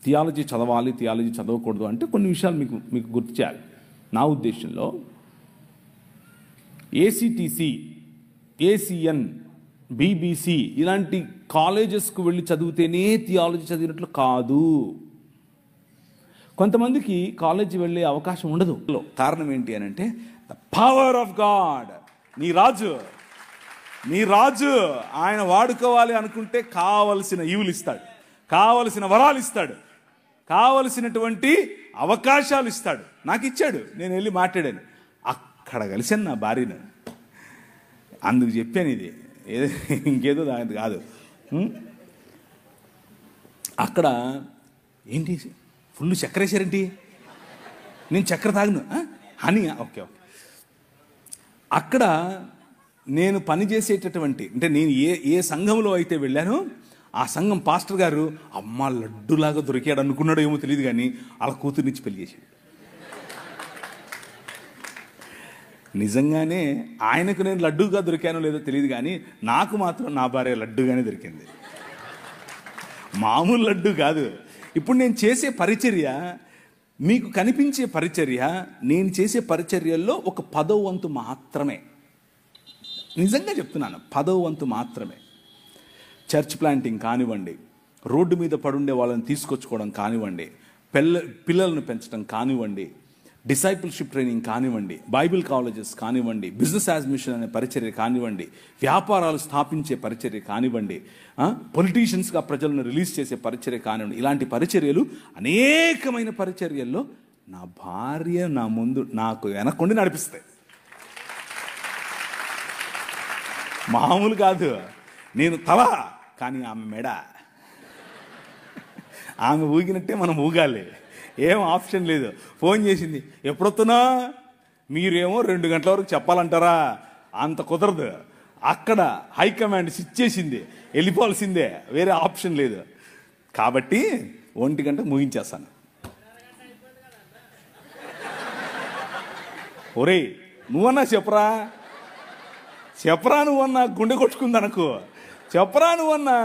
థియాలజీ చదవాలి, థియాలజీ చదవకూడదు అంటే కొన్ని విషయాలు మీకు గుర్తు చేయాలి. నా ఉద్దేశంలో ఏసీటీసీ, ఏసీఎన్, బీబీసీ ఇలాంటి కాలేజెస్కు వెళ్ళి చదివితేనే థియాలజీ చదివినట్లు కాదు. కొంతమందికి కాలేజీ వెళ్ళే అవకాశం ఉండదు. కారణం ఏంటి అని అంటే ద పవర్ ఆఫ్ గాడ్. నీ రాజు ఆయన వాడుకోవాలి అనుకుంటే కావలసిన ఈవులు ఇస్తాడు, కావలసిన వరాలు ఇస్తాడు, కావలసినటువంటి అవకాశాలు ఇస్తాడు. నాకు ఇచ్చాడు, నేను వెళ్ళి మాట్లాడాను, అక్కడ కలిసాను నా భార్యను. అందుకు చెప్పాను ఇది, ఇంకేదో దాని కాదు. అక్కడ ఏంటి ఫుల్ చక్కెర వేసారేంటి? నేను చక్కెర తాగను, హనీ. ఓకే. అక్కడ నేను పనిచేసేటటువంటి, అంటే నేను ఏ సంఘంలో అయితే వెళ్ళానో ఆ సంఘం పాస్టర్ గారు అమ్మ లడ్డులాగా దొరికాడు అనుకున్నాడో ఏమో తెలియదు, కానీ వాళ్ళ కూతురునిచ్చి పెళ్లి చేశాడు. నిజంగానే ఆయనకు నేను లడ్డూగా దొరికానో లేదో తెలియదు, కానీ నాకు మాత్రం నా భార్య లడ్డుగానే దొరికింది. మామూలు లడ్డు కాదు. ఇప్పుడు నేను చేసే పరిచర్య, మీకు కనిపించే పరిచర్య, నేను చేసే పరిచర్యల్లో ఒక 10వ వంతు మాత్రమే. నిజంగా చెప్తున్నాను, 10వ వంతు మాత్రమే. చర్చ్ ప్లాంటింగ్ కానివ్వండి, రోడ్డు మీద పడుండే వాళ్ళని తీసుకొచ్చుకోవడం కానివ్వండి, పిల్లలను పెంచడం కానివ్వండి, డిసైపుల్షిప్ ట్రైనింగ్ కానివ్వండి, బైబిల్ కాలేజెస్ కానివ్వండి, బిజినెస్ యాడ్మిషన్ అనే పరిచర్య కానివ్వండి, వ్యాపారాలు స్థాపించే పరిచర్య కానివ్వండి, పొలిటీషియన్స్గా ప్రజలను రిలీజ్ చేసే పరిచర్య కానివ్వండి, ఇలాంటి పరిచర్యలు అనేకమైన పరిచర్యల్లో నా భార్య నా ముందు నాకు వెనక్కుండి నడిపిస్తాయి. మామూలు కాదు. నేను తల, కానీ ఆమె మెడ. ఆమె ఊగినట్టే మనం ఊగాలి, ఏం ఆప్షన్ లేదు. ఫోన్ చేసింది, ఎప్పుడొస్తున్నా? మీరేమో 2 గంటల వరకు చెప్పాలంటారా? అంత కుదరదు. అక్కడ హైకమాండ్ స్విచ్ చేసింది, వెళ్ళిపోవాల్సిందే, వేరే ఆప్షన్ లేదు. కాబట్టి 1 గంట ముగించేస్తాను. ఒరే నువ్వన్నా చెప్పరా నువ్వన్నా, గుండె కొట్టుకుంది అనుకో, చెప్పరా నువ్వన్నా.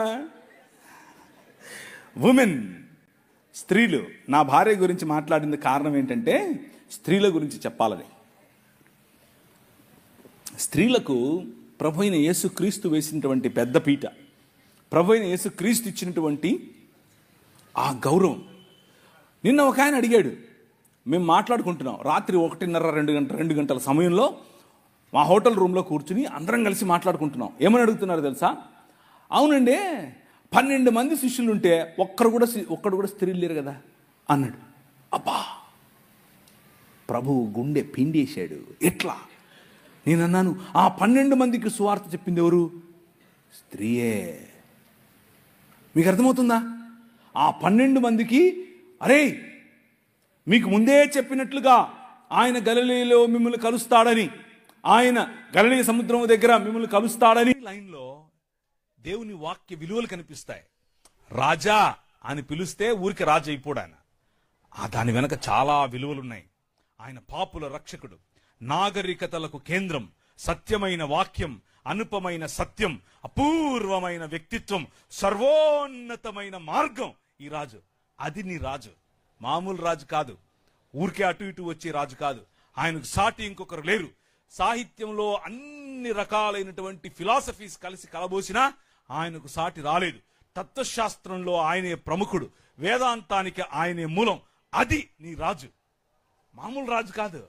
ఉమెన్, స్త్రీలు. నా భార్య గురించి మాట్లాడింది కారణం ఏంటంటే స్త్రీల గురించి చెప్పాలని. స్త్రీలకు ప్రభు అయిన యేసుక్రీస్తు వేసినటువంటి పెద్ద పీట, ప్రభు అయిన యేసుక్రీస్తు ఇచ్చినటువంటి ఆ గౌరవం. నిన్న ఒక ఆయన అడిగాడు, మేము మాట్లాడుకుంటున్నాం రాత్రి 1:30 2 గంటల సమయంలో మా హోటల్ రూమ్లో కూర్చుని అందరం కలిసి మాట్లాడుకుంటున్నాం. ఏమని అడుగుతున్నారు తెలుసా? అవునండి, 12 మంది శిష్యులు ఉంటే ఒక్కడు కూడా స్త్రీలు లేరు కదా అన్నాడు. అబ్బా, ప్రభువు గుండె పిండేశాడు. ఎట్లా? నేను అన్నాను, ఆ 12 మందికి సువార్త చెప్పింది ఎవరు? స్త్రీయే. మీకు అర్థమవుతుందా? ఆ 12 మందికి, అరే మీకు ముందే చెప్పినట్లుగా ఆయన గలిలయలో మిమ్మల్ని కలుస్తాడని, ఆయన గలిలయ సముద్రం దగ్గర మిమ్మల్ని కలుస్తాడని లైన్లో దేవుని వాక్య విలువలు కనిపిస్తాయి. రాజా అని పిలిస్తే ఊరికి రాజు అయిపోడాయన. దాని వెనక చాలా విలువలున్నాయి. ఆయన పాపుల రక్షకుడు, నాగరికతలకు కేంద్రం, సత్యమైన వాక్యం, అనుపమైన సత్యం, అపూర్వమైన వ్యక్తిత్వం, సర్వోన్నతమైన మార్గం ఈ రాజు. అది నీ రాజు. మామూలు రాజు కాదు, ఊరికే అటు ఇటు వచ్చే రాజు కాదు. ఆయనకు సాటి ఇంకొకరు లేరు. సాహిత్యంలో అన్ని రకాలైనటువంటి ఫిలాసఫీస్ కలిసి కలబోసినా ఆయనకు సాటి రాలేదు. తత్వశాస్త్రంలో ఆయనే ప్రముఖుడు, వేదాంతానికి ఆయనే మూలం. అది నీ రాజు. మామూలు రాజు కాదు.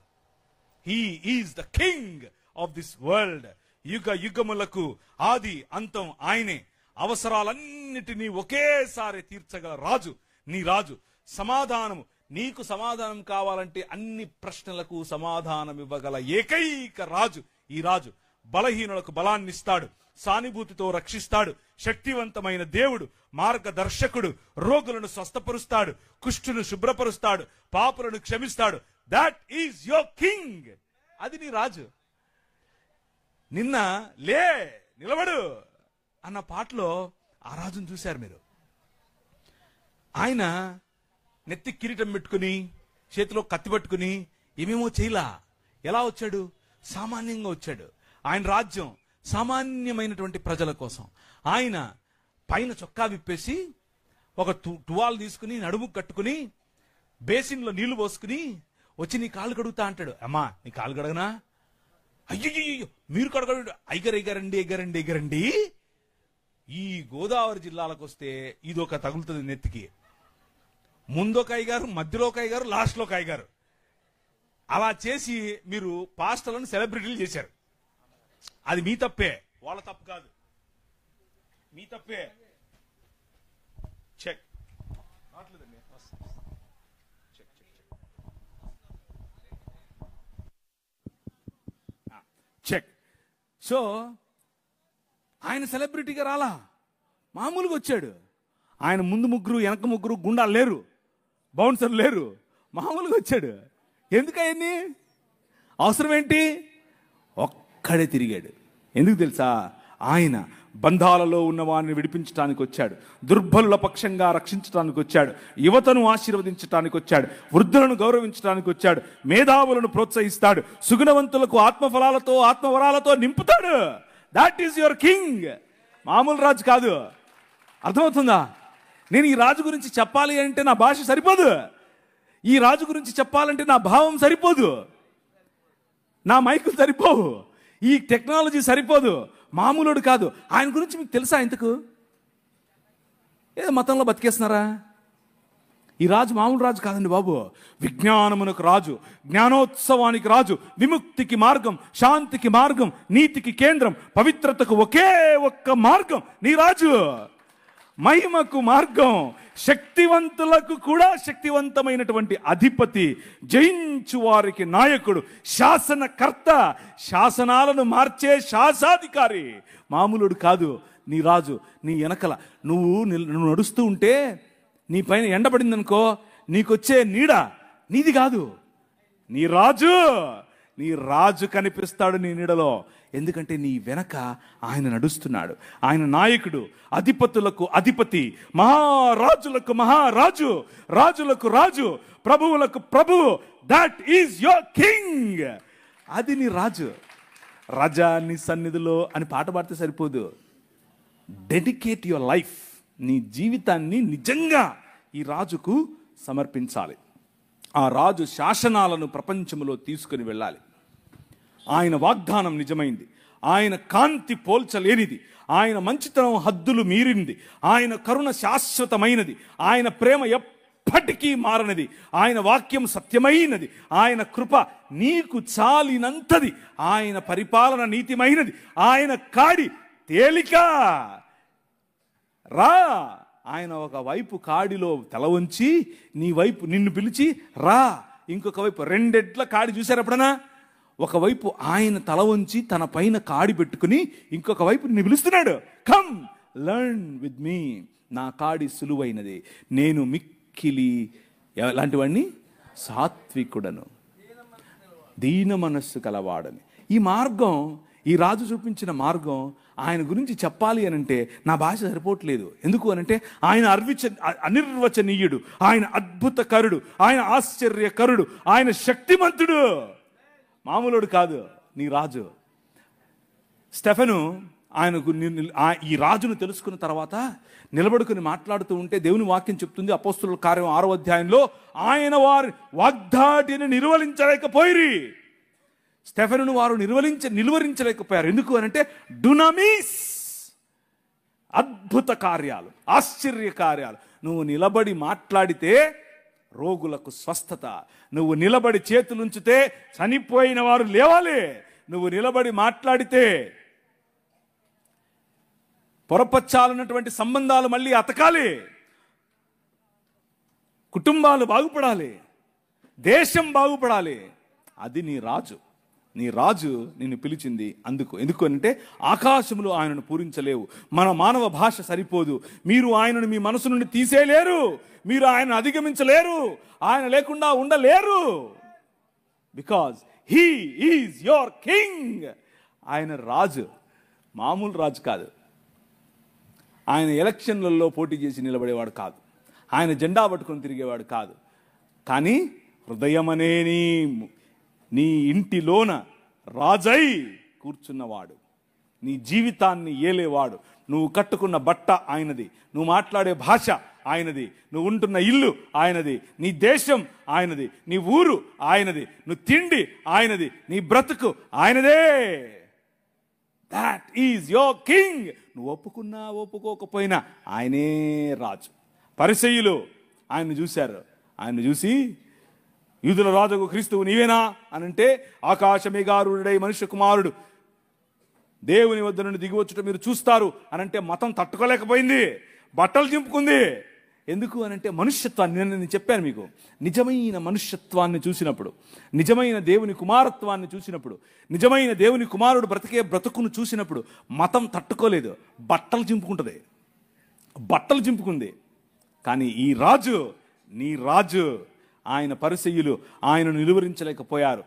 He is the king of this world. యుగ యుగములకు ఆది అంతం ఆయనే. అవసరాలన్నిటినీ ఒకేసారి తీర్చగల రాజు నీ రాజు. సమాధానము, నీకు సమాధానం కావాలంటే అన్ని ప్రశ్నలకు సమాధానం ఇవ్వగల ఏకైక రాజు ఈ రాజు. బలహీనులకు బలాన్ని ఇస్తాడు, సానుభూతితో రక్షిస్తాడు, శక్తివంతమైన దేవుడు, మార్గదర్శకుడు, రోగులను స్వస్థపరుస్తాడు, కుష్ఠును శుభ్రపరుస్తాడు, పాపులను క్షమిస్తాడు. That is your king. అది నీ రాజు. నిన్న నిలబడు అన్న పాటలో ఆ రాజును చూశారు మీరు. ఆయన నెత్తి కిరీటం పెట్టుకుని, చేతిలో కత్తి పట్టుకుని ఏమేమో చేయలా. ఎలా వచ్చాడు? సామాన్యంగా వచ్చాడు. ఆయన రాజ్యం సామాన్యమైనటువంటి ప్రజల కోసం. ఆయన పైన చొక్కా విప్పేసి ఒక టువాల్ తీసుకుని నడుము కట్టుకుని బేసిన్లో నీళ్లు పోసుకుని వచ్చి నీ కాళ్ళు కడుగుతా అంటాడు. అమ్మా నీ కాళ్ళు కడగనా? అయ్యో మీరు కడగడు. ఎగరండి. ఈ గోదావరి జిల్లాలకు వస్తే ఇదొక తగులుతుంది నెత్తికి. ముందు ఒక అయ్యగారు, మధ్యలో ఒక అయ్యగారు, లాస్ట్లో ఒక అయ్యగారు. అలా చేసి మీరు పాస్టర్లను సెలబ్రిటీలు చేశారు. అది మీ తప్పే, వాళ్ళ తప్పు కాదు, మీ తప్పే. Check check. సో ఆయన సెలబ్రిటీగా రాలా, మామూలుగా వచ్చాడు. ఆయన ముందు ముగ్గురు, వెనక ముగ్గురు గుండాలు లేరు, బౌన్సర్లు లేరు, మామూలుగా వచ్చాడు. ఎందుకు అవన్నీ అవసరం ఏంటి? ఒక్కడే తిరిగాడు. ఎందుకు తెలుసా? ఆయన బంధాలలో ఉన్న వారిని విడిపించడానికి వచ్చాడు, దుర్బలుల పక్షంగా రక్షించడానికి వచ్చాడు, యువతను ఆశీర్వదించడానికి వచ్చాడు, వృద్ధులను గౌరవించడానికి వచ్చాడు, మేధావులను ప్రోత్సహిస్తాడు, సుగుణవంతులకు ఆత్మఫలాలతో ఆత్మవరాలతో నింపుతాడు. That is your king. మామూలు రాజు కాదు. అర్థమవుతుందా? నేను ఈ రాజు గురించి చెప్పాలి అంటే నా భాష సరిపోదు, ఈ రాజు గురించి చెప్పాలంటే నా భావం సరిపోదు, నా మైకులు సరిపోవు, ఈ టెక్నాలజీ సరిపోదు. మామూలుడు కాదు. ఆయన గురించి మీకు తెలుసా? ఇంతకు ఏదో మతంలో బతికేస్తున్నారా? ఈ రాజు మామూలు రాజు కాదండి బాబు. విజ్ఞానమునకు రాజు, జ్ఞానోత్సవానికి రాజు, విముక్తికి మార్గం, శాంతికి మార్గం, నీతికి కేంద్రం, పవిత్రతకు ఒకే ఒక్క మార్గం నీ రాజు. మహిమకు మార్గం, శక్తివంతులకు కూడా శక్తివంతమైనటువంటి అధిపతి, జయించు వారికి నాయకుడు, శాసనకర్త, శాసనాలను మార్చే శాసాధికారి. మామూలుడు కాదు నీ రాజు. నీ వెనకల నువ్వు నడుస్తూ ఉంటే నీ పైన ఎండబడింది అనుకో, నీకొచ్చే నీడ నీది కాదు, నీ రాజు. నీ రాజు కనిపిస్తాడు నీ నీడలో. ఎందుకంటే నీ వెనక ఆయన నడుస్తున్నాడు. ఆయన నాయకుడు, అధిపతులకు అధిపతి, మహారాజులకు మహారాజు, రాజులకు రాజు, ప్రభువులకు ప్రభువు. That is your king. అది నీ రాజు. రాజా నీ సన్నిధిలో అని పాట పాడితే సరిపోదు. Dedicate your life. నీ జీవితాన్ని నిజంగా ఈ రాజుకు సమర్పించాలి. ఆ రాజు శాసనాలను ప్రపంచంలో తీసుకుని వెళ్ళాలి. ఆయన వాగ్దానం నిజమైంది, ఆయన కాంతి పోల్చలేనిది, ఆయన మంచితనం హద్దులు మీరింది, ఆయన కరుణ శాశ్వతమైనది, ఆయన ప్రేమ ఎప్పటికీ మారనిది, ఆయన వాక్యం సత్యమైనది, ఆయన కృప నీకు చాలినంతది, ఆయన పరిపాలన నీతిమైనది, ఆయన కాడి తేలిక. రా. ఆయన ఒక వైపు కాడిలో తల వంచి నీ వైపు నిన్ను పిలిచి రా. ఇంకొక వైపు రెండెడ్ల కాడి చూశారు ఎప్పుడన్నా? ఒకవైపు ఆయన తల వంచి తన పైన కాడి పెట్టుకుని ఇంకొక వైపు నిన్ను పిలుస్తున్నాడు. Come learn with me. నా కాడి సులువైనది, నేను మిక్కిలి ఎలాంటివాడిని? సాత్వికుడను, దీన మనస్సు కలవాడని. ఈ మార్గం, ఈ రాజు చూపించిన మార్గం, ఆయన గురించి చెప్పాలి అని అంటే నా భాష సరిపోవట్లేదు. ఎందుకు అనంటే ఆయన అనిర్వచనీయుడు, ఆయన అద్భుతకరుడు, ఆయన ఆశ్చర్యకరుడు, ఆయన శక్తిమంతుడు. మామూలుడు కాదు నీ రాజు. స్టెఫెను ఆయనకు ఈ రాజును తెలుసుకున్న తర్వాత నిలబడుకుని మాట్లాడుతూ ఉంటే దేవుని వాక్యం చెప్తుంది, అపోస్తుల కార్యం 6వ అధ్యాయంలో, ఆయన వారి వాగ్దాటిని నిర్వహించలేకపోయిరి. స్టెఫెనును వారు నిలువరించలేకపోయారు. ఎందుకు అనంటే డునామిస్, అద్భుత కార్యాలు, ఆశ్చర్య కార్యాలు. నువ్వు నిలబడి మాట్లాడితే రోగులకు స్వస్థత, నువ్వు నిలబడి చేతులుంచితే చనిపోయిన వారు లేవాలి, నువ్వు నిలబడి మాట్లాడితే పొరపచ్చాలన్నటువంటి సంబంధాలు మళ్ళీ అతకాలి, కుటుంబాలు బాగుపడాలి, దేశం బాగుపడాలి. అది నీ రాజు. నీ రాజు నిన్ను పిలిచింది అందుకు. ఎందుకు అంటే ఆకాశములు ఆయనను పూరించలేవు, మన మానవ భాష సరిపోదు, మీరు ఆయనను మీ మనసు నుండి తీసేయలేరు, మీరు ఆయనను అధిగమించలేరు, ఆయన లేకుండా ఉండలేరు. Because he is your king. ఆయన రాజు, మామూలు రాజు కాదు. ఆయన ఎలక్షన్లలో పోటీ చేసి నిలబడేవాడు కాదు, ఆయన జెండా పట్టుకొని తిరిగేవాడు కాదు. కానీ హృదయమనే నీ ఇంటిలోన రాజై కూర్చున్నవాడు, నీ జీవితాన్ని ఏలేవాడు. నువ్వు కట్టుకున్న బట్ట ఆయనది, నువ్వు మాట్లాడే భాష ఆయనది, నువ్వు ఉంటున్న ఇల్లు ఆయనది, నీ దేశం ఆయనది, నీ ఊరు ఆయనది, నువ్వు తిండి ఆయనది, నీ బ్రతుకు ఆయనదే. That is your king. నువ్వు ఒప్పుకున్నా ఒప్పుకోకపోయినా ఆయనే రాజు. పరిసయ్యులు ఆయన్ని చూశారు. ఆయన్ని చూసి, యూదుల రాజుకు క్రీస్తువు నీవేనా అని అంటే, ఆకాశమేఘారూఢుడై మనుష్య కుమారుడు దేవుని వద్ద నుండి దిగివచ్చుట మీరు చూస్తారు అని అంటే మతం తట్టుకోలేకపోయింది, బట్టలు చింపుకుంది. ఎందుకు అనంటే మనుష్యత్వాన్ని, నేను చెప్పాను మీకు, నిజమైన మనుష్యత్వాన్ని చూసినప్పుడు, నిజమైన దేవుని కుమారత్వాన్ని చూసినప్పుడు, నిజమైన దేవుని కుమారుడు బ్రతికే బ్రతుకును చూసినప్పుడు మతం తట్టుకోలేదు, బట్టలు చింపుకుంటుంది, బట్టలు చింపుకుంది. కానీ ఈ రాజు, నీ రాజు, ఆయన పరిసయ్యులు ఆయనను నిలువరించలేకపోయారు.